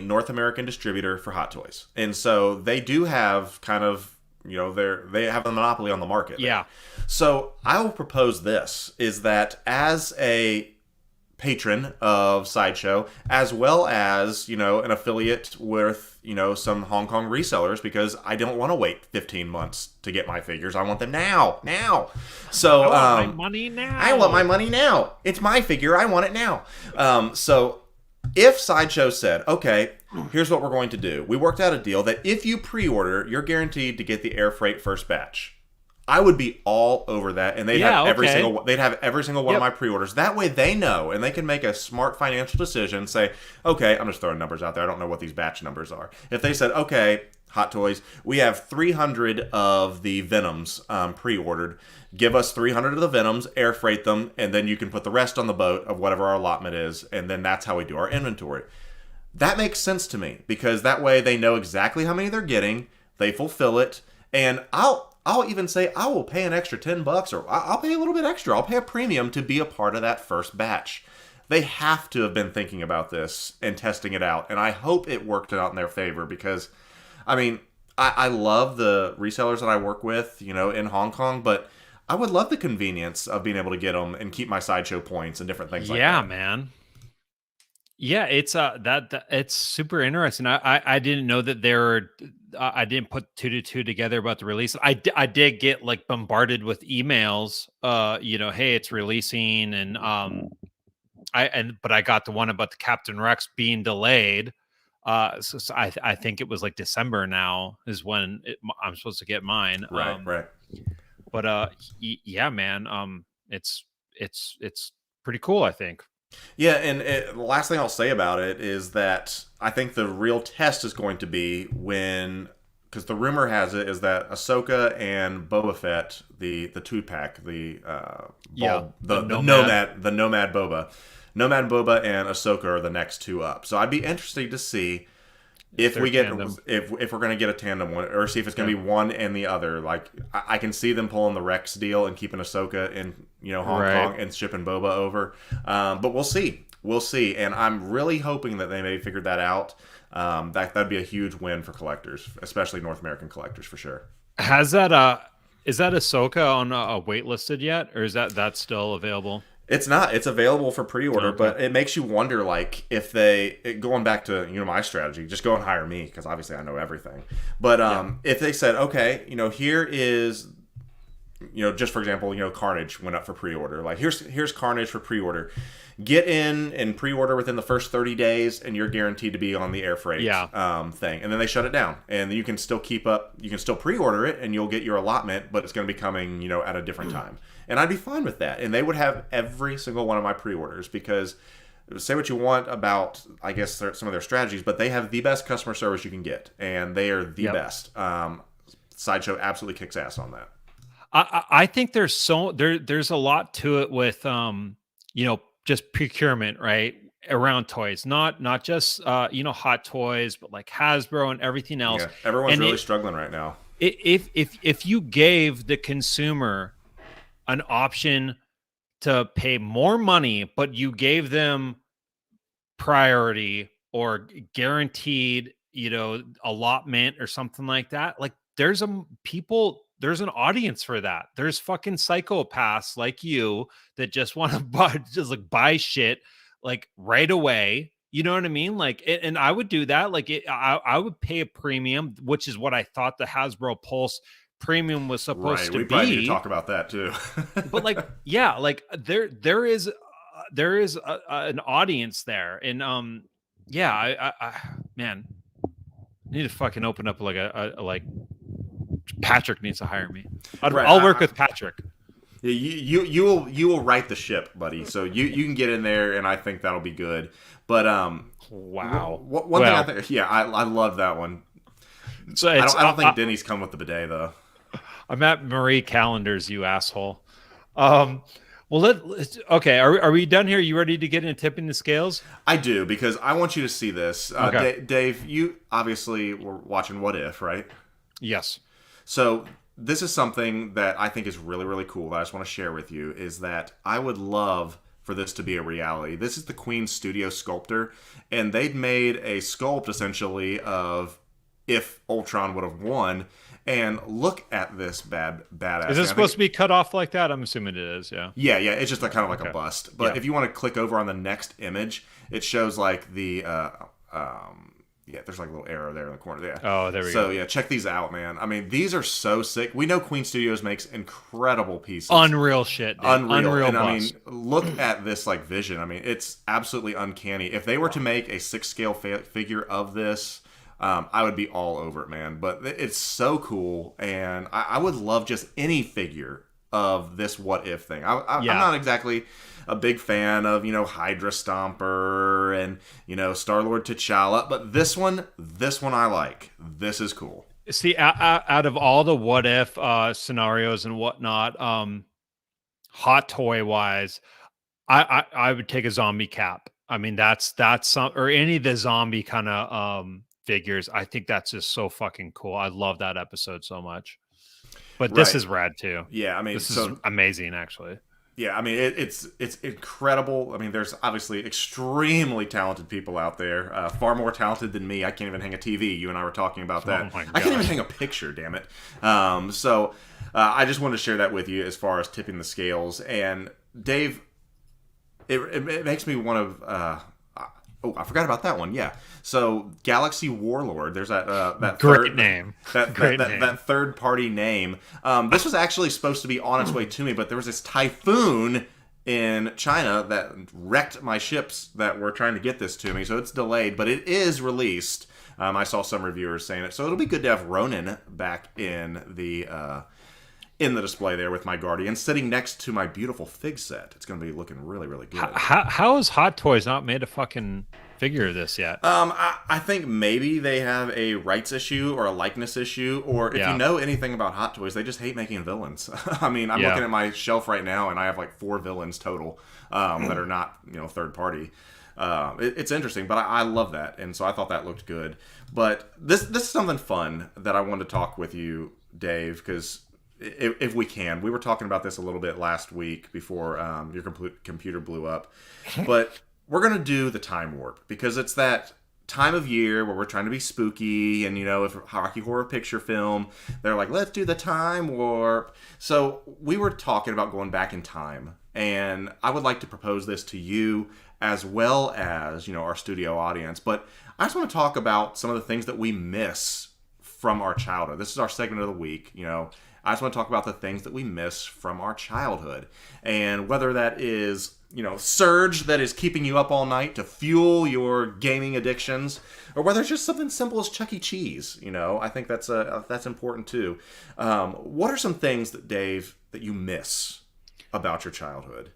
North American distributor for Hot Toys. And so they do have kind of they have a monopoly on the market. Yeah. So I will propose this: is that as a patron of Sideshow, as well as an affiliate with some Hong Kong resellers, because I don't want to wait 15 months to get my figures. I want them now. So I want my money now. I want my money now. It's my figure. I want it now. So if Sideshow said, okay, here's what we're going to do. We worked out a deal that if you pre-order, you're guaranteed to get the air freight first batch. I would be all over that, and they'd have every single one of my pre-orders. That way they know, and they can make a smart financial decision, say, okay, I'm just throwing numbers out there. I don't know what these batch numbers are. If they said, okay, Hot Toys, we have 300 of the Venoms pre-ordered. Give us 300 of the Venoms, air freight them, and then you can put the rest on the boat of whatever our allotment is, and then that's how we do our inventory. That makes sense to me, because that way they know exactly how many they're getting, they fulfill it, and I'll even say I will pay an extra $10, or I'll pay a little bit extra. I'll pay a premium to be a part of that first batch. They have to have been thinking about this and testing it out, and I hope it worked out in their favor, because, I mean, I love the resellers that I work with, in Hong Kong, but I would love the convenience of being able to get them and keep my Sideshow points and different things like that. Yeah, man. Yeah, it's that it's super interesting. I didn't know that I didn't put 2 to 2 together about the release. I did get like bombarded with emails. Hey, it's releasing, and but I got the one about the Captain Rex being delayed. So I think it was like December now is when I'm supposed to get mine. Right. But yeah, man. It's pretty cool, I think. Yeah, and the last thing I'll say about it is that I think the real test is going to be because the rumor has it is that Ahsoka and Boba Fett, the 2-pack, the Nomad Boba, Nomad Boba and Ahsoka are the next 2 up. So I'd be interested to see if we're going to get a tandem one, or see if it's going to be one and the other. Like I can see them pulling the Rex deal and keeping Ahsoka in Hong Kong and shipping Boba over. But we'll see, and I'm really hoping that they maybe figured that out. That'd be a huge win for collectors, especially North American collectors, for sure. Is that Ahsoka on waitlisted yet, or is that still available? It's not. It's available for pre-order, but it makes you wonder, like, if going back to, my strategy, just go and hire me, because obviously I know everything. But if they said, okay, here is, just for example, Carnage went up for pre-order. Like, here's Carnage for pre-order. Get in and pre-order within the first 30 days, and you're guaranteed to be on the air freight thing. And then they shut it down. And you can still you can still pre-order it, and you'll get your allotment, but it's going to be coming, at a different time. And I'd be fine with that. And they would have every single one of my pre-orders, because say what you want about, I guess, some of their strategies, but they have the best customer service you can get. And they are the best. Sideshow absolutely kicks ass on that. I think there's a lot to it with, just procurement, right? Around toys, not just, Hot Toys, but like Hasbro and everything else. Yeah, everyone's really struggling right now. If you gave the consumer an option to pay more money, but you gave them priority or guaranteed, allotment or something like that, like there's an audience for that. There's fucking psychopaths like you that just want to buy shit like right away. You know what I mean? Like, and I would do that. Like, I would pay a premium, which is what I thought the Hasbro Pulse premium was supposed to be. We probably need to talk about that too. But like, yeah, like there is an audience there, and I man, I need to fucking open up like like Patrick needs to hire me. I'll work with Patrick. You will right the ship, buddy. So you can get in there, and I think that'll be good. But wow, one thing I think, I love that one. So I don't think Denny's come with the bidet though. I'm at Marie Callender's, you asshole. Okay. Are we done here? You ready to get into tipping the scales? I do, because I want you to see this. Okay. Dave, you obviously were watching What If, right? Yes. So this is something that I think is really, really cool that I just want to share with you, is that I would love for this to be a reality. This is the Queen Studio Sculptor, and they'd made a sculpt essentially of if Ultron would have won. And look at this badass. Is it supposed to be cut off like that? I'm assuming it is. Yeah. Yeah. It's just kind of like a bust. But if you want to click over on the next image, it shows like the there's like a little arrow there in the corner. Yeah. Oh, there we go. So yeah, check these out, man. I mean, these are so sick. We know Queen Studios makes incredible pieces. Unreal shit. Dude. Unreal. And I mean, look at this like vision. I mean, it's absolutely uncanny. If they were to make a 6 scale figure of this, I would be all over it, man. But it's so cool, and I would love just any figure of this what if thing. I'm not exactly a big fan of, Hydra Stomper and, Star-Lord T'Challa, but this one I like. This is cool. See, out of all the what if scenarios and whatnot, hot toy wise, I would take a zombie Cap. I mean, that's some, or any of the zombie kind of figures. I think that's just so fucking cool. I love that episode so much. But this is rad too. Yeah, I mean, this is amazing actually. Yeah, I mean, it's incredible. I mean, there's obviously extremely talented people out there, far more talented than me. I can't even hang a TV. You and I were talking about that. Oh my God. I can't even hang a picture, damn it. So I just wanted to share that with you as far as tipping the scales. And Dave, it makes me want to... I forgot about that one. Yeah. So Galaxy Warlord. There's that great name. That third party name. This was actually supposed to be on its way to me, but there was this typhoon in China that wrecked my ships that were trying to get this to me. So it's delayed, but it is released. I saw some reviewers saying it. So it'll be good to have Ronin back in the display there with my Guardian, sitting next to my beautiful fig set. It's going to be looking really, really good. How is Hot Toys not made a fucking figure of this yet? I think maybe they have a rights issue or a likeness issue, or if you know anything about Hot Toys, they just hate making villains. I mean, I'm looking at my shelf right now, and I have like 4 villains total that are not, third party. It's interesting, but I love that, and so I thought that looked good. But this is something fun that I wanted to talk with you, Dave, because if we can, we were talking about this a little bit last week before your computer blew up, but we're going to do the time warp because it's that time of year where we're trying to be spooky, and if Rocky Horror Picture Film, they're like, let's do the time warp. So we were talking about going back in time, and I would like to propose this to you as well as, our studio audience, but I just want to talk about some of the things that we miss from our childhood. This is our segment of the week, I just want to talk about the things that we miss from our childhood. And whether that is, Surge that is keeping you up all night to fuel your gaming addictions, or whether it's just something simple as Chuck E. Cheese, I think that's important too. What are some things that, Dave, that you miss about your childhood?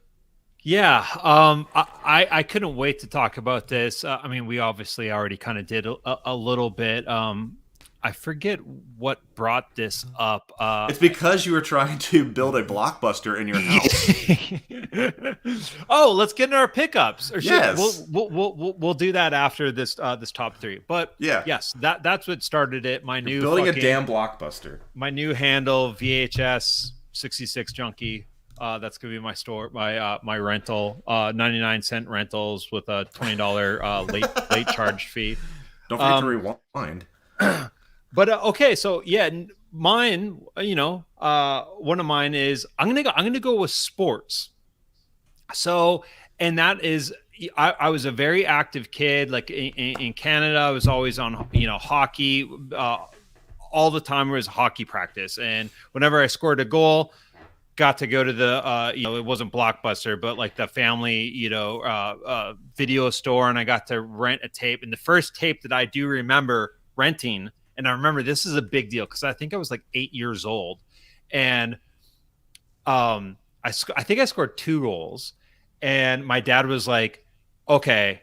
Yeah, I couldn't wait to talk about this. I mean, we obviously already kind of did a little bit. I forget what brought this up. It's because you were trying to build a Blockbuster in your house. Oh, let's get into our pickups. Or yes, we'll do that after this this top 3. But yes, that's what started it. My new building a damn Blockbuster. My new handle, VHS 66 Junkie. That's gonna be my store, my rental. 99-cent rentals with a $20 late charge fee. Don't forget to rewind. But okay, so yeah, mine, one of mine is I'm gonna go with sports. So, and that is, I was a very active kid. Like in Canada, I was always on hockey. All the time was hockey practice, and whenever I scored a goal, got to go to the it wasn't Blockbuster, but like the family video store, and I got to rent a tape. And the first tape that I do remember renting. And I remember this is a big deal because I think I was like 8 years old, and I think I scored 2 goals, and my dad was like, "Okay,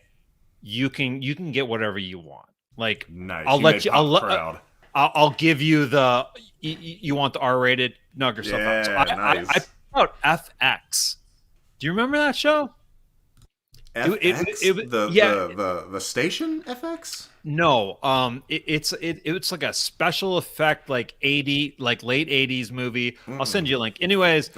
you can get whatever you want. Like, nice. I'll give you the you want the R-rated nugget stuff." Yeah, So nice. I put out FX. Do you remember that show? FX? The station FX? No, it's like a special effect, like late 80s movie. I'll send you a link. Anyways,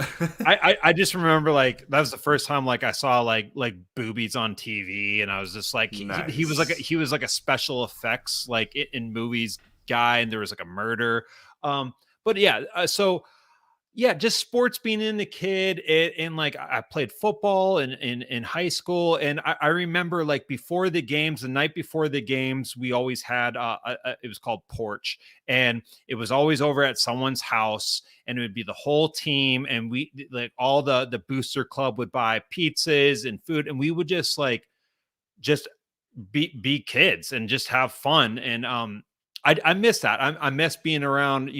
I just remember like that was the first time like I saw like boobies on TV, and I was just like, nice. he was like a special effects like in movies guy, and there was like a murder. But yeah, so yeah, just sports being in the kid. And like I played football in high school. And I remember like before the games, the night before the games, we always had it was called porch. And it was always over at someone's house, and it would be the whole team. And we like all the booster club would buy pizzas and food, and we would just be kids and just have fun. And I miss that. I miss being around,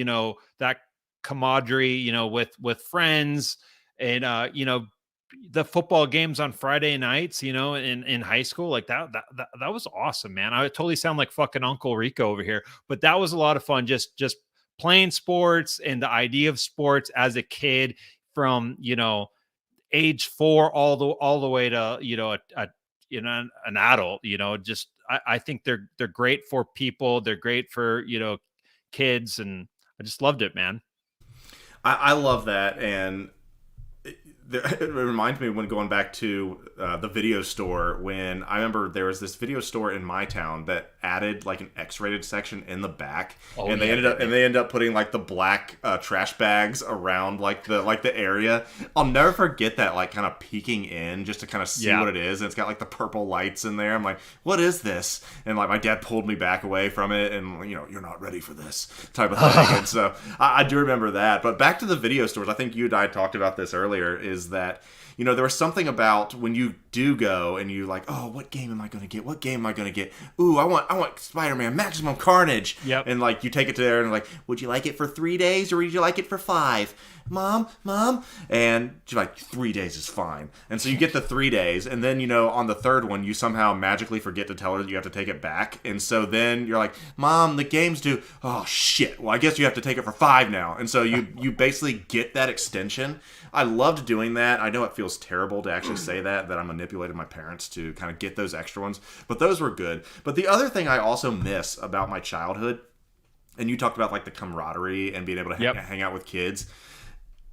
that camaraderie, with friends. And the football games on Friday nights, in high school, like that was awesome, man. I totally sound like fucking Uncle Rico over here, but that was a lot of fun. Just playing sports and the idea of sports as a kid from, age 4 all the way to, an adult. Just I think they're great for people. They're great for, kids. And I just loved it, man. I love that. And it reminds me when going back to the video store, when I remember there was this video store in my town that added like an X-rated section in the back. And they ended up putting like the black trash bags around like the area. I'll never forget that, like kind of peeking in just to kind of see what it is. And it's got like the purple lights in there. I'm like, what is this? And like my dad pulled me back away from it, and you're not ready for this type of thing. And so I do remember that. But back to the video stores, I think you and I talked about this earlier, is that there was something about when you do go and you like, oh, what game am I going to get? What game am I going to get? Ooh, I want Spider-Man Maximum Carnage. Yep. And like you take it to there and like, would you like it for 3 days or would you like it for 5? Mom. And she's like, 3 days is fine. And so you get the 3 days, and then on the third one you somehow magically forget to tell her that you have to take it back. And so then you're like, Mom, the game's due. Oh shit. Well, I guess you have to take it for 5 now. And so you basically get that extension. I loved doing that. I know it feels terrible to actually say that I manipulated my parents to kind of get those extra ones, but those were good. But the other thing I also miss about my childhood, and you talked about like the camaraderie and being able to hang out with kids.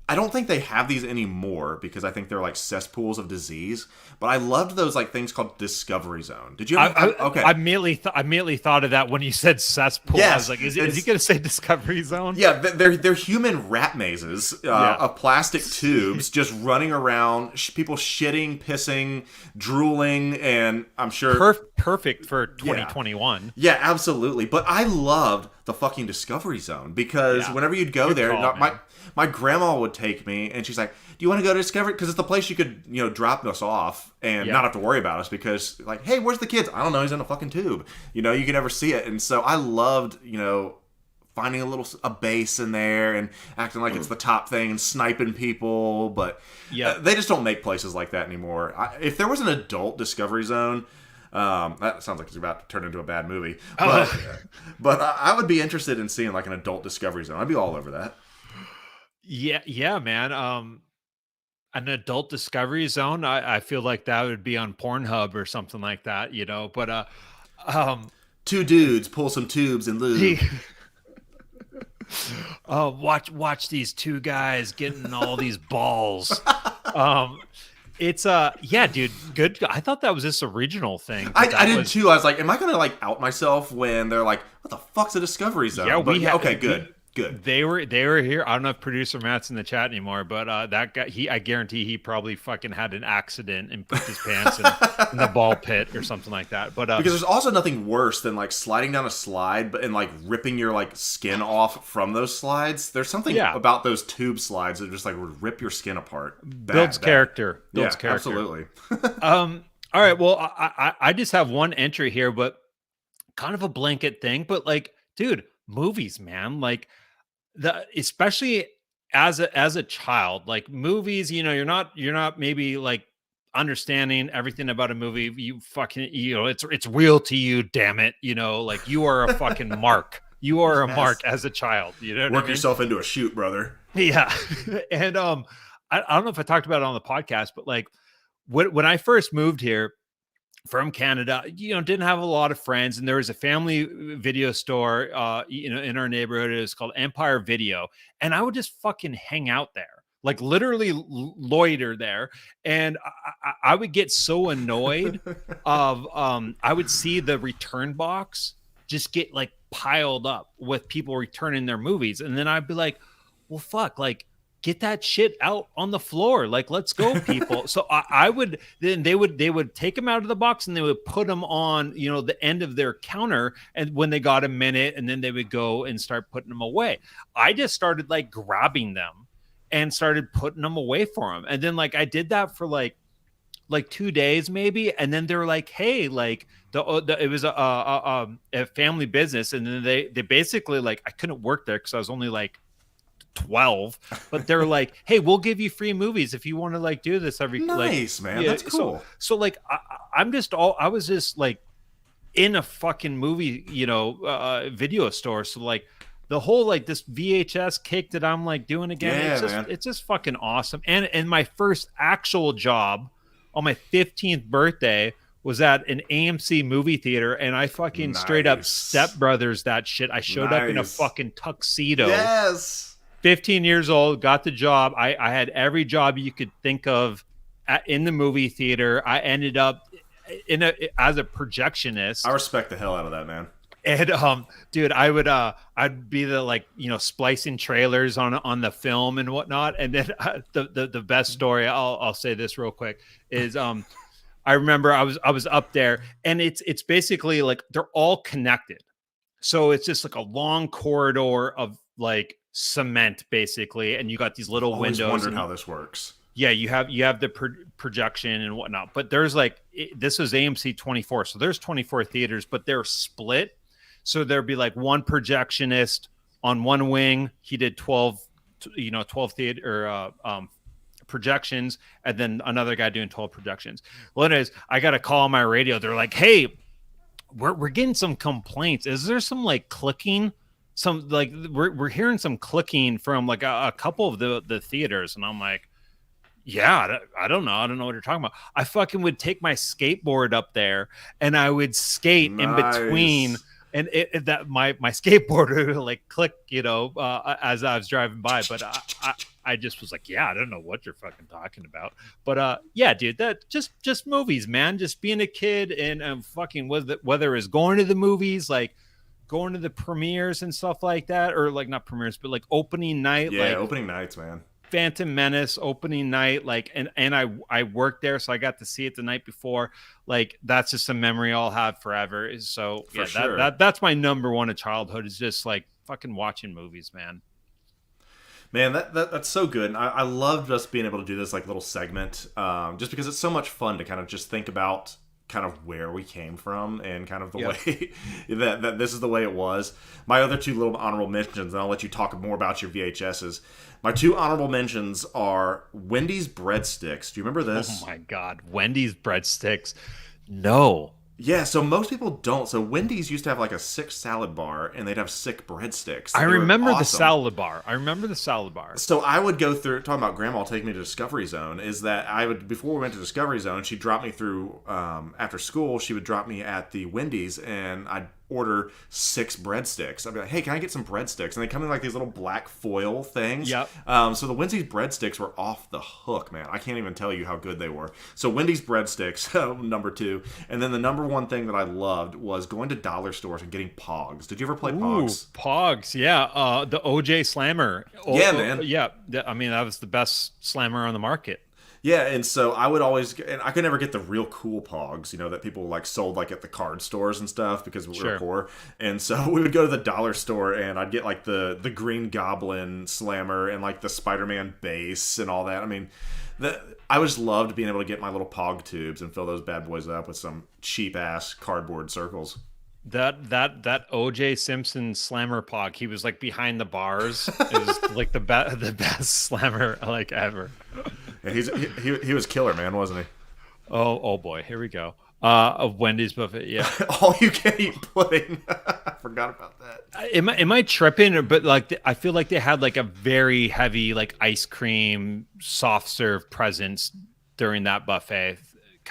I don't think they have these anymore because I think they're like cesspools of disease. But I loved those like things called Discovery Zone. Did you? Okay. I immediately thought of that when you said cesspool. Yes, I was like, is he going to say Discovery Zone? Yeah, they're human rat mazes of plastic tubes just running around. People shitting, pissing, drooling, and I'm sure perfect for 2021. Yeah, absolutely. But I loved the fucking Discovery Zone because whenever you'd go there, my grandma would take me, and she's like, do you want to go to Discovery? Because it's the place you could, drop us off and not have to worry about us because, like, hey, where's the kids? I don't know. He's in a fucking tube. You can never see it. And so I loved, finding a base in there and acting like it's the top thing and sniping people. But they just don't make places like that anymore. If there was an adult Discovery Zone, that sounds like it's about to turn into a bad movie. But I would be interested in seeing like an adult Discovery Zone. I'd be all over that. Yeah, man. An adult Discovery Zone. I feel like that would be on Pornhub or something like that, But two dudes pull some tubes and lube. Watch these two guys getting all these balls. It's dude, good. I thought that was this original thing. I did too. I was like, am I gonna like out myself when they're like, what the fuck's a Discovery Zone? Yeah, okay, good. They were here. I don't know if producer Matt's in the chat anymore, but that guy, I guarantee he probably fucking had an accident and put his pants in the ball pit or something like that. But because there's also nothing worse than like sliding down a slide and like ripping your like skin off from those slides. There's something about those tube slides that just like would rip your skin apart. Builds character. Absolutely. All right. Well, I just have one entry here, but kind of a blanket thing. But like, dude, movies, man, like especially as a child, like movies, you're not maybe like understanding everything about a movie. You fucking, it's real to you, damn it. Like you are a fucking mark. You are a mark as a child. Work yourself into a shoot, brother. Yeah. And I don't know if I talked about it on the podcast, but like when I first moved here from Canada, didn't have a lot of friends, and there was a family video store, in our neighborhood. It was called Empire Video, and I would just fucking hang out there, like literally loiter there, and I would get so annoyed of I would see the return box just get like piled up with people returning their movies. And then I'd be like, well, fuck, like, get that shit out on the floor. Like, let's go, people. So I would, then they would take them out of the box and they would put them on, you know, the end of their counter. And when they got a minute, and then they would go and start putting them away. I just started like grabbing them and started putting them away for them. And then like, I did that for like 2 days maybe. And then they're like, hey, like it was a family business. And then they basically like, I couldn't work there because I was only like 12, but they're like, hey, we'll give you free movies if you want to like do this every nice, like, man. Yeah, that's cool. So like I was just like in a fucking movie, you know, video store. So like the whole like this VHS kick that I'm like doing again, it's just fucking awesome. And my first actual job on my 15th birthday was at an AMC movie theater, and I fucking straight up Step Brothers that shit. I showed up in a fucking tuxedo. Yes. 15 years old, got the job. I had every job you could think of in the movie theater. I ended up as a projectionist. I respect the hell out of that, man. And dude, I'd be the like, you know, splicing trailers on the film and whatnot. And then the best story, I'll say this real quick, is I remember I was up there, and it's basically like they're all connected. So it's just like a long corridor of like cement basically, and you got these little windows. I wondered how this works. Yeah, you have the projection and whatnot, but there's like this was AMC 24, so there's 24 theaters, but they're split. So there'd be like one projectionist on one wing. He did 12 theater projections, and then another guy doing 12 projections. Well, anyways, I got a call on my radio. They're like, hey, we're getting some complaints. Is there some like clicking? Some like we're hearing some clicking from like a couple of the theaters. And I'm like, yeah, I don't know what you're talking about. I fucking would take my skateboard up there and I would skate in between, and that my skateboard would like click, you know, as I was driving by. But I just was like, yeah, I don't know what you're fucking talking about. But yeah, dude, that just movies, man. Just being a kid and fucking whether it's going to the movies, like going to the premieres and stuff like that, or like not premieres, but like opening night. Yeah, like opening nights, man. Phantom Menace opening night, like, and I worked there, so I got to see it the night before. Like, that's just a memory I'll have forever. So yeah, sure. that's my number one of childhood, is just like fucking watching movies, man. Man, that's so good. And I love just being able to do this like little segment, just because it's so much fun to kind of just think about kind of where we came from and kind of the way that this is the way it was. My other two little honorable mentions, and I'll let you talk more about your VHSs. My two honorable mentions are Wendy's breadsticks. Do you remember this? Oh my God, Wendy's breadsticks. No. Yeah, so most people don't. So Wendy's used to have like a sick salad bar, and they'd have sick breadsticks. I remember the salad bar. So I would go through, talking about Grandma taking me to Discovery Zone, is that I would, before we went to Discovery Zone, she'd drop me through, after school, she would drop me at the Wendy's, and I'd order 6 breadsticks. I'd be like, hey, can I get some breadsticks? And they come in like these little black foil things. Yep. So the Wendy's breadsticks were off the hook, man. I can't even tell you how good they were. So Wendy's breadsticks, number 2. And then the number 1 thing that I loved was going to dollar stores and getting Pogs. Did you ever play Pogs? Pogs, yeah. The OJ Slammer. Yeah, man. Yeah. I mean, that was the best slammer on the market. Yeah, and so I would always, and I could never get the real cool Pogs, you know, that people like sold like at the card stores and stuff because we were poor. And so we would go to the dollar store, and I'd get like the Green Goblin Slammer and like the Spider-Man base and all that. I mean, I just loved being able to get my little Pog tubes and fill those bad boys up with some cheap ass cardboard circles. That OJ Simpson Slammer Pog, he was like behind the bars. It was like the best slammer like ever. Yeah, he was killer, man, wasn't he? Oh boy, here we go. Of Wendy's buffet, yeah. All you can eat pudding. I forgot about that. Am I tripping? But like, I feel like they had like a very heavy like ice cream soft serve presence during that buffet.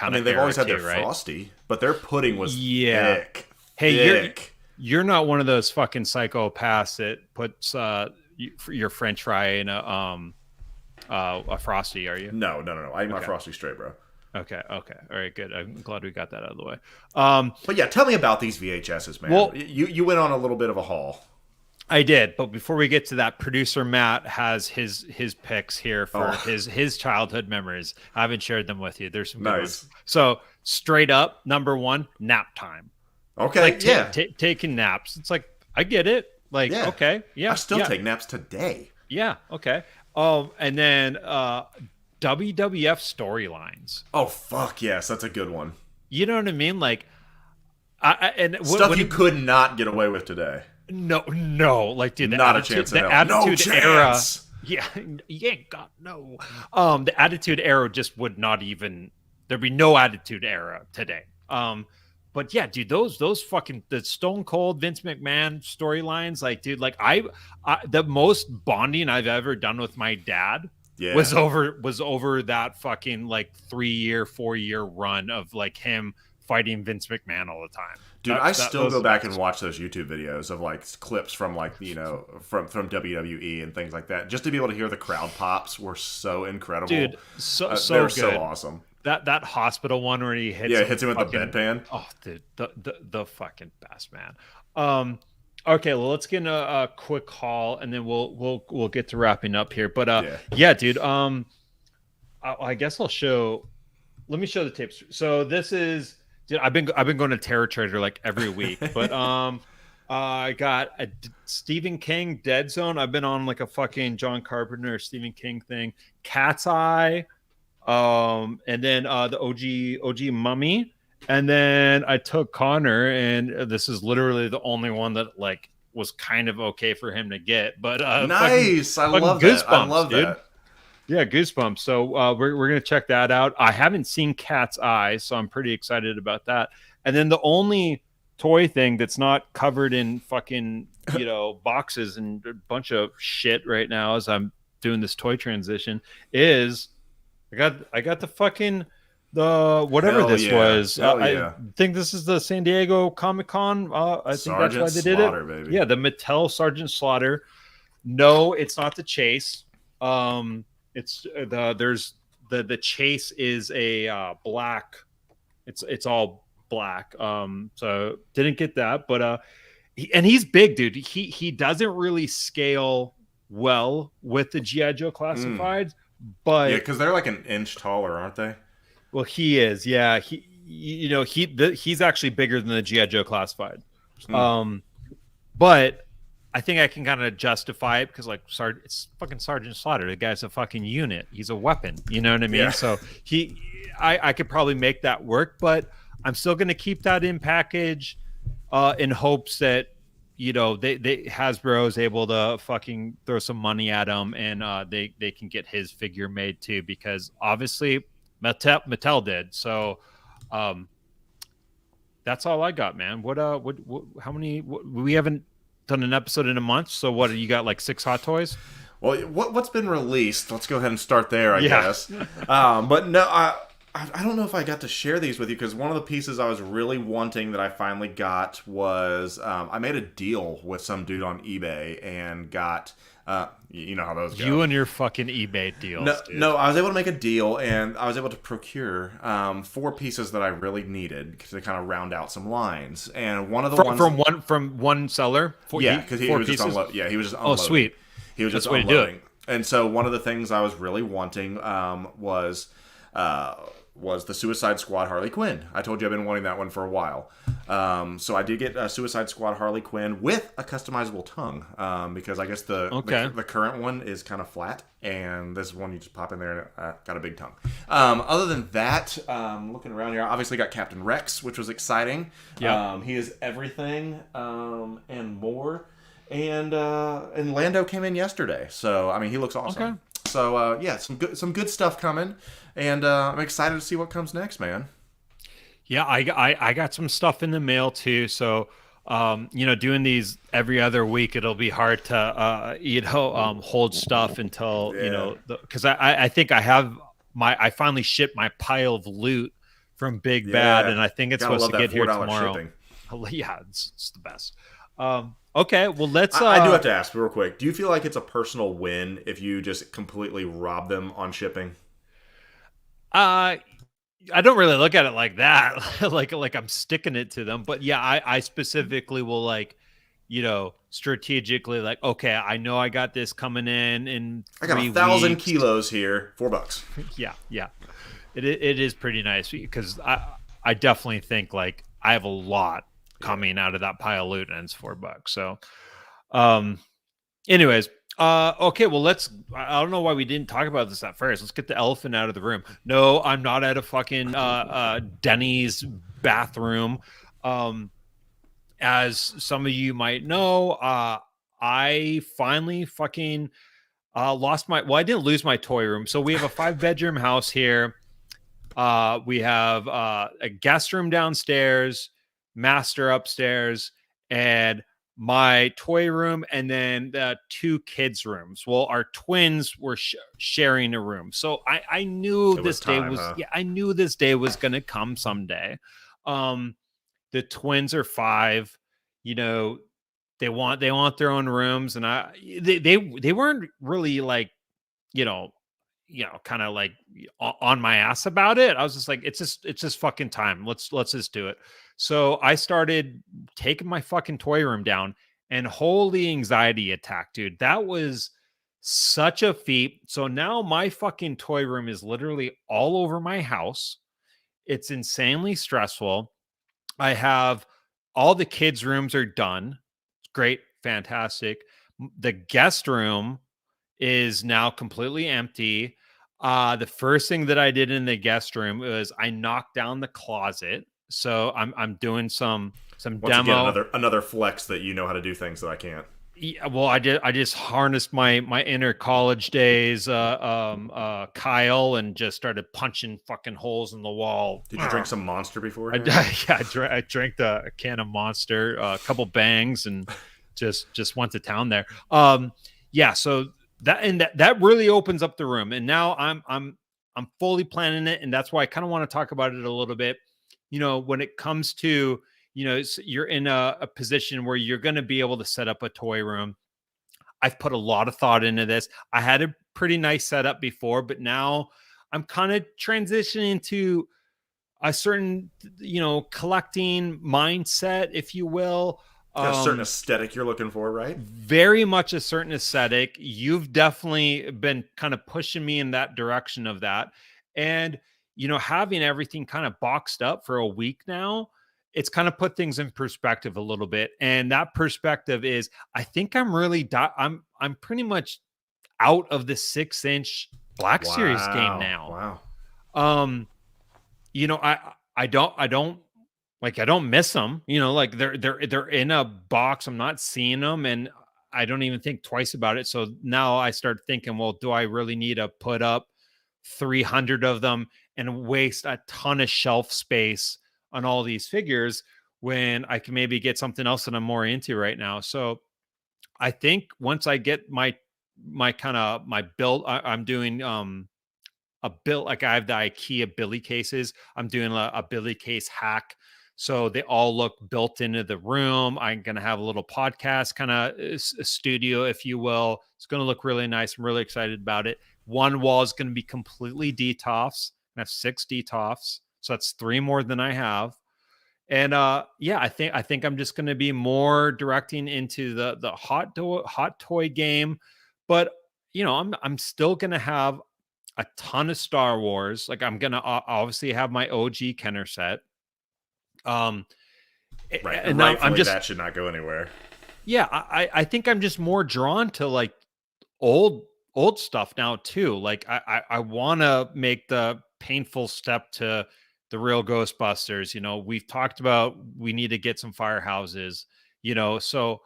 I mean, they've always had their Frosty, but their pudding was thick. Hey, thick. You're not one of those fucking psychopaths that puts your French fry in a Frosty, are you? No. I eat my Frosty straight, bro. Okay. All right. Good. I'm glad we got that out of the way. But yeah, tell me about these VHSs, man. Well, You went on a little bit of a haul. I did, but before we get to that, producer Matt has his picks here for his childhood memories. I haven't shared them with you. There's some good ones. So straight up, number one, nap time. Okay, like taking naps. It's like I get it. Like okay, yeah. I still take naps today. Yeah, okay. And then WWF storylines. Oh fuck yes, that's a good one. You know what I mean? Like, stuff you could not get away with today. No, like dude, not a chance. The Attitude Era. Yeah, you ain't got no. The Attitude Era just would not even. There'd be no Attitude Era today. But yeah, dude, those fucking the Stone Cold Vince McMahon storylines, like, dude, like I the most bonding I've ever done with my dad was over that fucking like 4-year run of like him fighting Vince McMahon all the time. Dude, I still go back and watch those YouTube videos of like clips from like, you know, from WWE and things like that. Just to be able to hear the crowd pops were so incredible. Dude, so they were good. so awesome. That hospital one where he hits him with the bedpan. Oh, dude, the fucking best, man. Okay, well, let's get a quick call and then we'll get to wrapping up here. But yeah, dude. I guess I'll show. Let me show the tapes. So this is. Dude, I've been going to Terror Trader like every week, but I got a Stephen King Dead Zone. I've been on like a fucking John Carpenter Stephen King thing. Cat's Eye, and then the OG Mummy, and then I took Connor, and this is literally the only one that like was kind of okay for him to get. But nice, I love that. I love that. Yeah, Goosebumps. So we're gonna check that out. I haven't seen Cat's Eye, so I'm pretty excited about that. And then the only toy thing that's not covered in fucking boxes and a bunch of shit right now as I'm doing this toy transition is I got the fucking the whatever this was. I think this is the San Diego Comic-Con. I think that's why they did it. Baby. Yeah, the Mattel Sergeant Slaughter. No, it's not the Chase. It's the Chase is a black. It's all black. So didn't get that, but he's big, dude. He doesn't really scale well with the G.I. Joe classifieds, but because they're like an inch taller, aren't they? Well, he is. Yeah, he's actually bigger than the G.I. Joe classified. But I think I can kind of justify it because, like, it's fucking Sergeant Slaughter. The guy's a fucking unit. He's a weapon. You know what I mean? Yeah. So I could probably make that work, but I'm still going to keep that in package in hopes that, they Hasbro is able to fucking throw some money at him and they can get his figure made too, because obviously Mattel did. So that's all I got, man. How many? We haven't done an episode in a month, so what you got, like 6 Hot Toys? Well, what's been released? Let's go ahead and start there, I guess. But no, I don't know if I got to share these with you, because one of the pieces I was really wanting that I finally got was I made a deal with some dude on eBay and got you know how those go. You and your fucking eBay deals. No, I was able to make a deal, and I was able to procure 4 pieces that I really needed to kind of round out some lines. And one of the ones from one seller. Because he was just unloading. Yeah, he was just unloading. Oh, sweet. He was just unloading. And so one of the things I was really wanting was the Suicide Squad Harley Quinn. I told you I've been wanting that one for a while. So I did get a Suicide Squad Harley Quinn with a customizable tongue, because I guess the current one is kind of flat, and this one you just pop in there and got a big tongue. Other than that, looking around here, I obviously got Captain Rex, which was exciting. Yeah. He is everything and more. And Lando came in yesterday, so I mean he looks awesome. Okay. So some good stuff coming, and I'm excited to see what comes next, man. Yeah, I got some stuff in the mail too. So doing these every other week, it'll be hard to hold stuff until because I think I finally shipped my pile of loot from Big Bad, and I think it's supposed to get here tomorrow. Shipping. Yeah, it's the best. Okay, well let's. I do have to ask real quick. Do you feel like it's a personal win if you just completely rob them on shipping? I don't really look at it like that, like I'm sticking it to them. But yeah, I specifically will like, strategically like, okay, I know I got this coming in I got 3 weeks. 1,000 kilos here, $4. Yeah, it is pretty nice because I definitely think like I have a lot coming out of that pile of loot and it's $4. So, um, anyways, okay, well I don't know why we didn't talk about this at first. Let's get the elephant out of the room. No, I'm not at a fucking Denny's bathroom. As some of you might know, I finally fucking lost I didn't lose my toy room. So we have a 5-bedroom house here. We have a guest room downstairs, master upstairs, and my toy room, and then the 2 kids' rooms. Well, our twins were sharing a room, so I knew this day was huh? yeah, I knew this day was gonna come someday. The twins are 5, you know, they want their own rooms, and they weren't really like, you know, kind of like on my ass about it. I was just like, it's just fucking time. Let's just do it. So I started taking my fucking toy room down, and holy anxiety attack, dude. That was such a feat. So now my fucking toy room is literally all over my house. It's insanely stressful. I have all the kids' rooms are done. Great, fantastic. The guest room is now completely empty. The first thing that I did in the guest room was I knocked down the closet. So I'm doing some Once again, demo. another flex that you know how to do things that I can't. Yeah, well, I just harnessed my inner college days, Kyle, and just started punching fucking holes in the wall. Did you drink some Monster before? I drank a can of Monster, a couple bangs, and just went to town there. Yeah, so that really opens up the room, and now I'm fully planning it, and that's why I kind of want to talk about it a little bit. When it comes to you're in a position where you're going to be able to set up a toy room. I've put a lot of thought into this. I had a pretty nice setup before, but now I'm kind of transitioning to a certain, collecting mindset, if you will. Got a certain aesthetic you're looking for, right? Very much a certain aesthetic. You've definitely been kind of pushing me in that direction of that. And, having everything kind of boxed up for a week now, it's kind of put things in perspective a little bit. And that perspective is, I think I'm really, I'm pretty much out of the 6-inch Black Series game now. Wow. I don't miss them. Like they're in a box. I'm not seeing them, and I don't even think twice about it. So now I start thinking, well, do I really need to put up 300 of them and waste a ton of shelf space on all these figures when I can maybe get something else that I'm more into right now? So I think once I get my kind of my build, I'm doing a build, like I have the IKEA Billy cases. I'm doing a Billy case hack. So they all look built into the room. I'm going to have a little podcast kind of studio, if you will. It's going to look really nice. I'm really excited about it. One wall is going to be completely DTOFs. I have 6 DTOFs. So that's 3 more than I have. And yeah, I think I'm just going to be more directing into the hot toy game, but I'm still going to have a ton of Star Wars. Like I'm going to obviously have my OG Kenner set. Right, and rightfully that should not go anywhere. Yeah, I think I'm just more drawn to like old stuff now too. Like I want to make the painful step to the real Ghostbusters. We've talked about we need to get some firehouses. So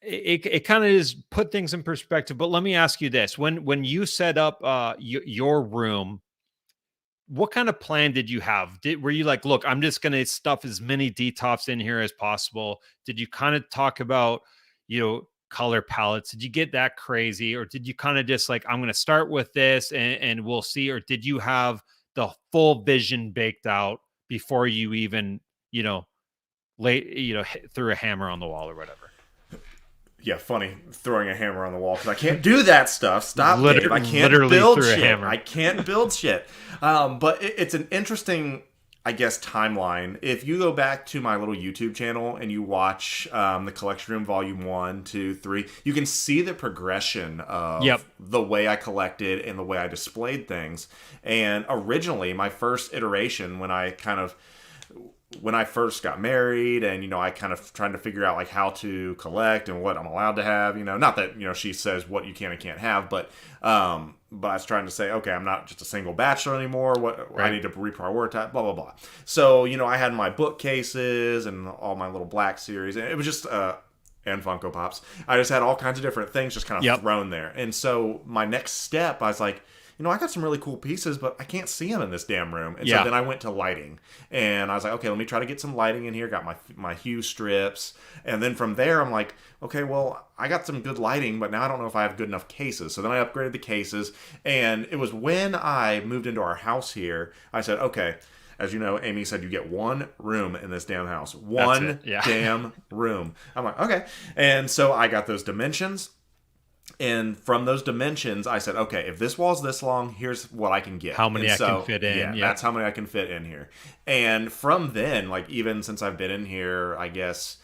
it kind of is put things in perspective. But let me ask you this: when you set up your room, what kind of plan did you have? Were you like, look, I'm just going to stuff as many DTOFs in here as possible? Did you kind of talk about, color palettes? Did you get that crazy? Or did you kind of just like, I'm going to start with this and we'll see? Or did you have the full vision baked out before you even, threw a hammer on the wall or whatever? yeah, funny throwing a hammer on the wall because I can't do that stuff. Stop, Dave. I can't literally build threw a shit. hammer. I can't build shit. But it's an interesting, I guess, timeline. If you go back to my little YouTube channel and you watch the Collection Room Volume 1, 2, 3, you can see the progression of the way I collected and the way I displayed things. And originally, my first iteration, when I first got married and, I kind of trying to figure out like how to collect and what I'm allowed to have, not that, she says what you can and can't have, but I was trying to say, okay, I'm not just a single bachelor anymore. I need to reprioritize, blah, blah, blah. So, I had my bookcases and all my little Black series, and it was just, and Funko Pops. I just had all kinds of different things just kind of thrown there. And so my next step, I was like, I got some really cool pieces, but I can't see them in this damn room. And so then I went to lighting. And I was like, okay, let me try to get some lighting in here. Got my hue strips. And then from there, I'm like, okay, well, I got some good lighting, but now I don't know if I have good enough cases. So then I upgraded the cases. And it was when I moved into our house here, I said, okay, as you know, Amy said, you get one room in this damn house. One damn room. I'm like, okay. And so I got those dimensions. And from those dimensions, I said, okay, if this wall's this long, here's what I can get. How many I can fit in. Yeah, that's how many I can fit in here. And from then, like even since I've been in here, I guess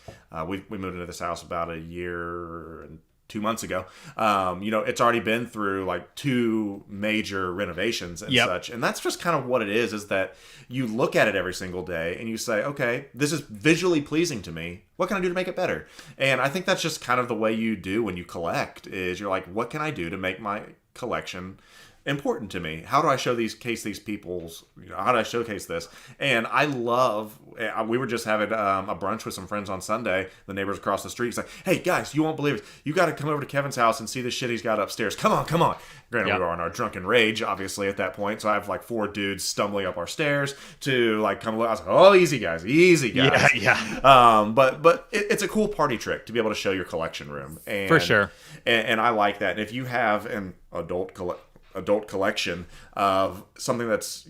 we moved into this house about a year and 2 months ago. It's already been through like 2 major renovations and such. And that's just kind of what it is that you look at it every single day and you say, okay, this is visually pleasing to me. What can I do to make it better? And I think that's just kind of the way you do when you collect is you're like, what can I do to make my collection important to me? How do I showcase these people's, how do I showcase this? And I love, we were just having a brunch with some friends on Sunday, the neighbors across the street. He's like, hey guys, you won't believe it. You got to come over to Kevin's house and see the shit he's got upstairs. Come on. Granted, we were on our drunken rage, obviously, at that point. So I have like 4 dudes stumbling up our stairs to like come look. I was like, oh, easy guys. But it's a cool party trick to be able to show your collection room. And, for sure. And I like that. And if you have an adult collection of something that's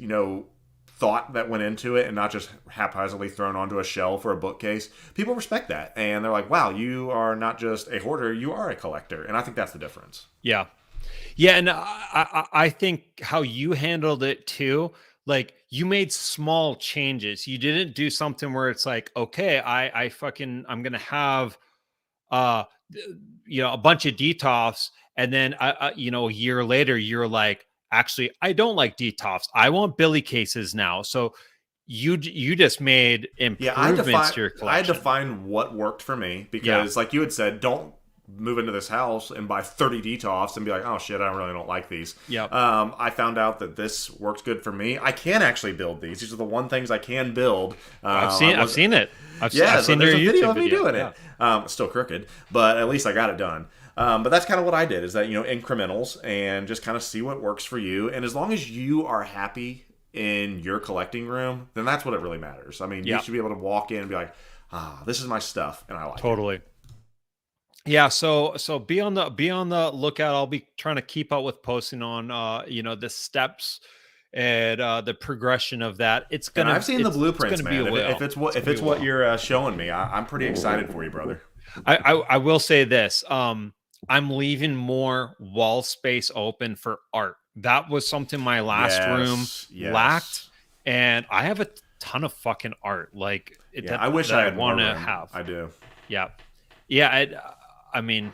thought that went into it and not just haphazardly thrown onto a shelf or a bookcase, people respect that and they're like, wow, you are not just a hoarder, you are a collector. And I think that's the difference. And I think how you handled it too, like you made small changes. You didn't do something where it's like, okay, I'm gonna have a bunch of detoffs. And then, a year later, you're like, actually, I don't like detoffs. I want Billy cases now. So you just made improvements to your collection. I had to find what worked for me because, like you had said, don't move into this house and buy 30 detoffs and be like, oh shit, I really don't like these. I found out that this works good for me. I can actually build these. These are the one things I can build. I've seen it. I've seen there's their a video YouTube of me doing it. Still crooked, but at least I got it done. But that's kind of what I did is that, incrementals and just kind of see what works for you. And as long as you are happy in your collecting room, then that's what it really matters. I mean, you should be able to walk in and be like, this is my stuff. And I like it. Yeah. So be on the lookout. I'll be trying to keep up with posting on, the steps and the progression of that. I've seen the blueprints, man. If it's what you're showing me, I'm pretty excited for you, brother. I will say this. I'm leaving more wall space open for art. That was something my last room lacked, and I have a ton of fucking art. Like, I wish I had want to more room. have. I do. Yeah. I mean,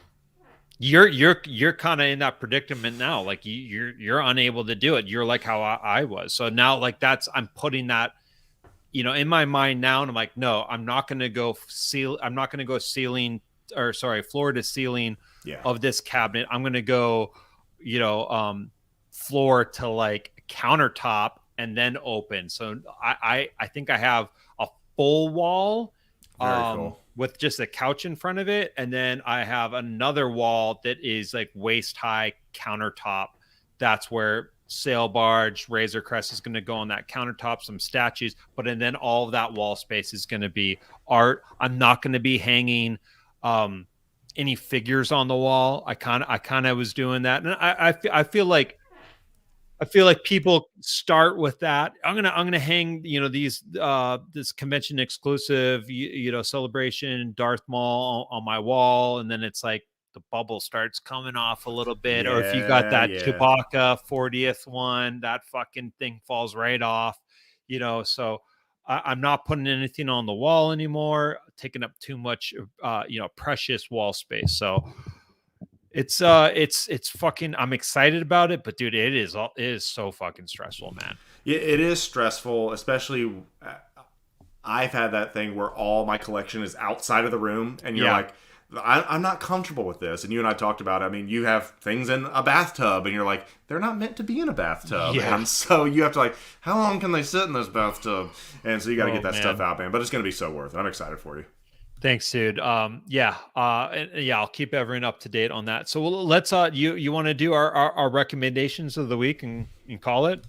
you're kind of in that predicament now. Like you're unable to do it. You're like how I was. So now, like I'm putting that, in my mind now, and I'm like, no, I'm not going to go floor to ceiling of this cabinet. I'm going to go, floor to like countertop and then open. So I think I have a full wall with just a couch in front of it. And then I have another wall that is like waist high countertop. That's where sail barge, Razor Crest is going to go on that countertop, some statues, but and then all of that wall space is going to be art. I'm not going to be hanging any figures on the wall. I kind of was doing that, and I feel like I feel like people start with that. I'm gonna hang, these this convention exclusive, celebration Darth Maul on my wall, and then it's like the bubble starts coming off a little bit. Or if you got that Yeah. Chewbacca 40th one, that fucking thing falls right off. So I'm not putting anything on the wall anymore, taking up too much precious wall space. So it's fucking, I'm excited about it, but dude, it is so fucking stressful, man. Yeah, it is stressful, especially. I've had that thing where all my collection is outside of the room, and you're like, I'm not comfortable with this. And you and I talked about it. I mean, you have things in a bathtub, and you're like, they're not meant to be in a bathtub. Yeah. And so you have to, like, how long can they sit in this bathtub? And so you got to get that man. stuff out, man. But it's going to be so worth it. I'm excited for you. Thanks, dude. I'll keep everyone up to date on that. So let's you want to do our recommendations of the week and call it?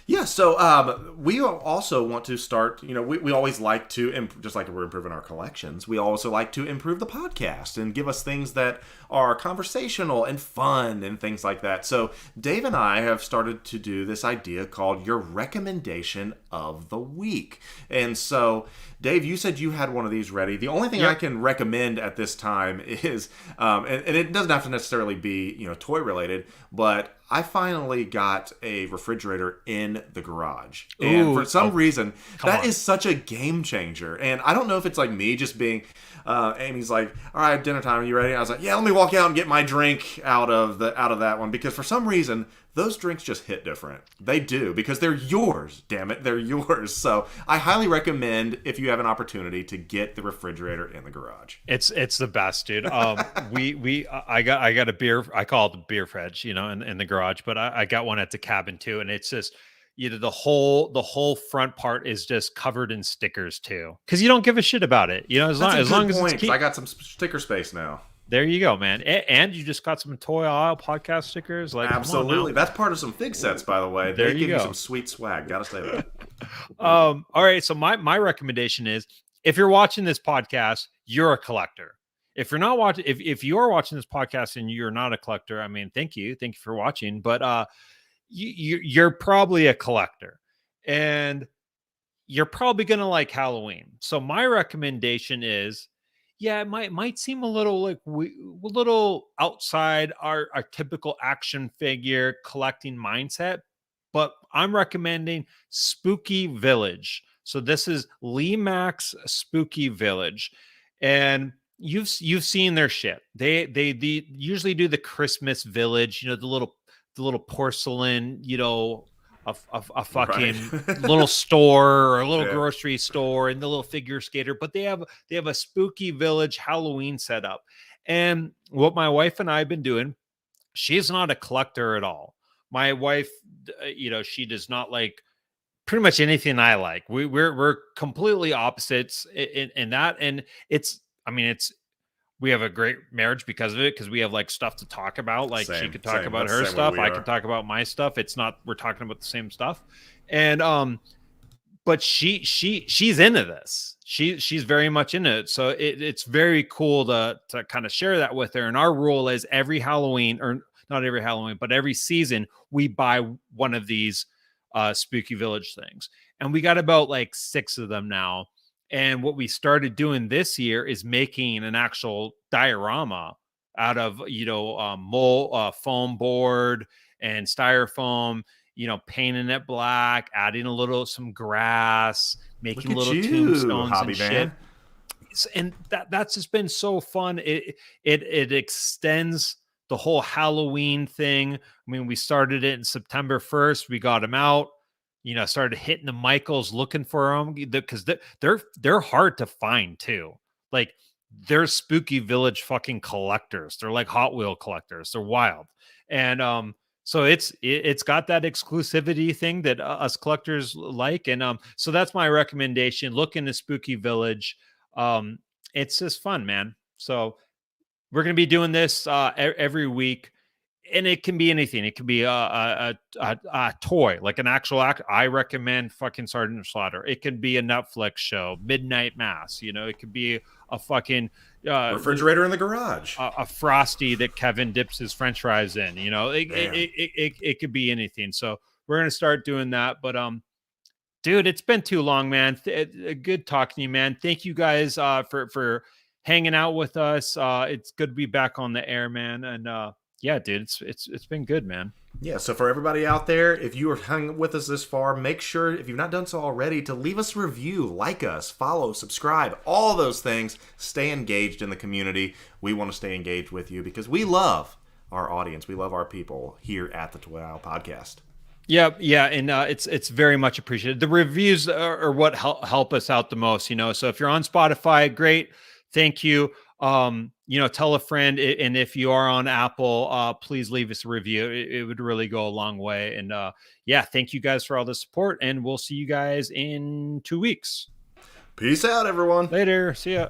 Yeah, so we also want to start, we always like to, just like we're improving our collections, we also like to improve the podcast and give us things that are conversational and fun and things like that. So Dave and I have started to do this idea called your recommendation of the week. And so, Dave, you said you had one of these ready. The only thing I can recommend at this time is, and it doesn't have to necessarily be, toy related, but I finally got a refrigerator in the garage. And for some reason, that is such a game changer. And I don't know if it's like me just being, Amy's like, all right, dinner time, are you ready? I was like, yeah, let me walk out and get my drink out of that one. Because for some reason, those drinks just hit different. They do, because they're yours, damn it. They're yours. So I highly recommend, if you have an opportunity, to get the refrigerator in the garage. It's the best, dude. I got a beer, I call it the beer fridge, in the garage, but I got one at the cabin too. And it's just, the whole front part is just covered in stickers too. Cause you don't give a shit about it. As long as it's I got some sticker space now. There you go, man. And you just got some Toy Aisle podcast stickers. Like, absolutely. That's part of some fig sets, by the way. There they you give go. You some sweet swag. Gotta say that. All right. So my recommendation is, if you're watching this podcast, you're a collector. If you're not watching, if you are watching this podcast and you're not a collector, I mean, thank you for watching. But you're probably a collector, and you're probably gonna like Halloween. So my recommendation is, yeah, it might seem a little a little outside our typical action figure collecting mindset, but I'm recommending Spooky Village. So this is Lee Mack's Spooky Village, and you've seen their shit. They usually do the Christmas Village, the little porcelain, a fucking little store or a little grocery store and the little figure skater, but they have a Spooky Village Halloween setup. And what my wife and I have been doing, she's not a collector at all. My wife, she does not like pretty much anything I like. We're completely opposites in that. And we have a great marriage because of it, because we have like stuff to talk about. Like, she could talk about her stuff, I could talk about my stuff. It's not, we're talking about the same stuff. And but she's into this. She's very much into it. So it's very cool to kind of share that with her. And our rule is, every Halloween, or not every Halloween, but every season, we buy one of these Spooky Village things. And we got about like 6 of them now. And what we started doing this year is making an actual diorama out of, foam board and styrofoam, painting it black, adding some grass, making little tombstones and shit. And that's just been so fun. It extends the whole Halloween thing. I mean, we started it in September 1st. We got them out. Started hitting the Michaels, looking for them, because they're hard to find too. Like, they're Spooky Village fucking collectors. They're like Hot Wheel collectors. They're wild. And so it's got that exclusivity thing that us collectors like. And so that's my recommendation. Look into Spooky Village. It's just fun, man. So we're gonna be doing this every week. And it can be anything. It can be a toy, like an actual act. I recommend fucking Sergeant Slaughter. It could be a Netflix show, Midnight Mass. It could be a fucking refrigerator in the garage, a Frosty that Kevin dips his French fries in. It could be anything. So we're gonna start doing that. But dude, it's been too long, man. Good talking to you, man. Thank you guys for hanging out with us. It's good to be back on the air, man. And yeah, dude, it's been good, man. Yeah, so for everybody out there, if you are hung with us this far, make sure, if you've not done so already, to leave us a review, like us, follow, subscribe, all those things. Stay engaged in the community. We want to stay engaged with you because we love our audience. We love our people here at the Toy Aisle Podcast. Yeah, and it's very much appreciated. The reviews are what help us out the most, you know. So if you're on Spotify, great, thank you. You know, tell a friend, and if you are on Apple, please leave us a review. It would really go a long way. And yeah, thank you guys for all the support, and we'll see you guys in 2 weeks. Peace out, everyone. Later. See ya.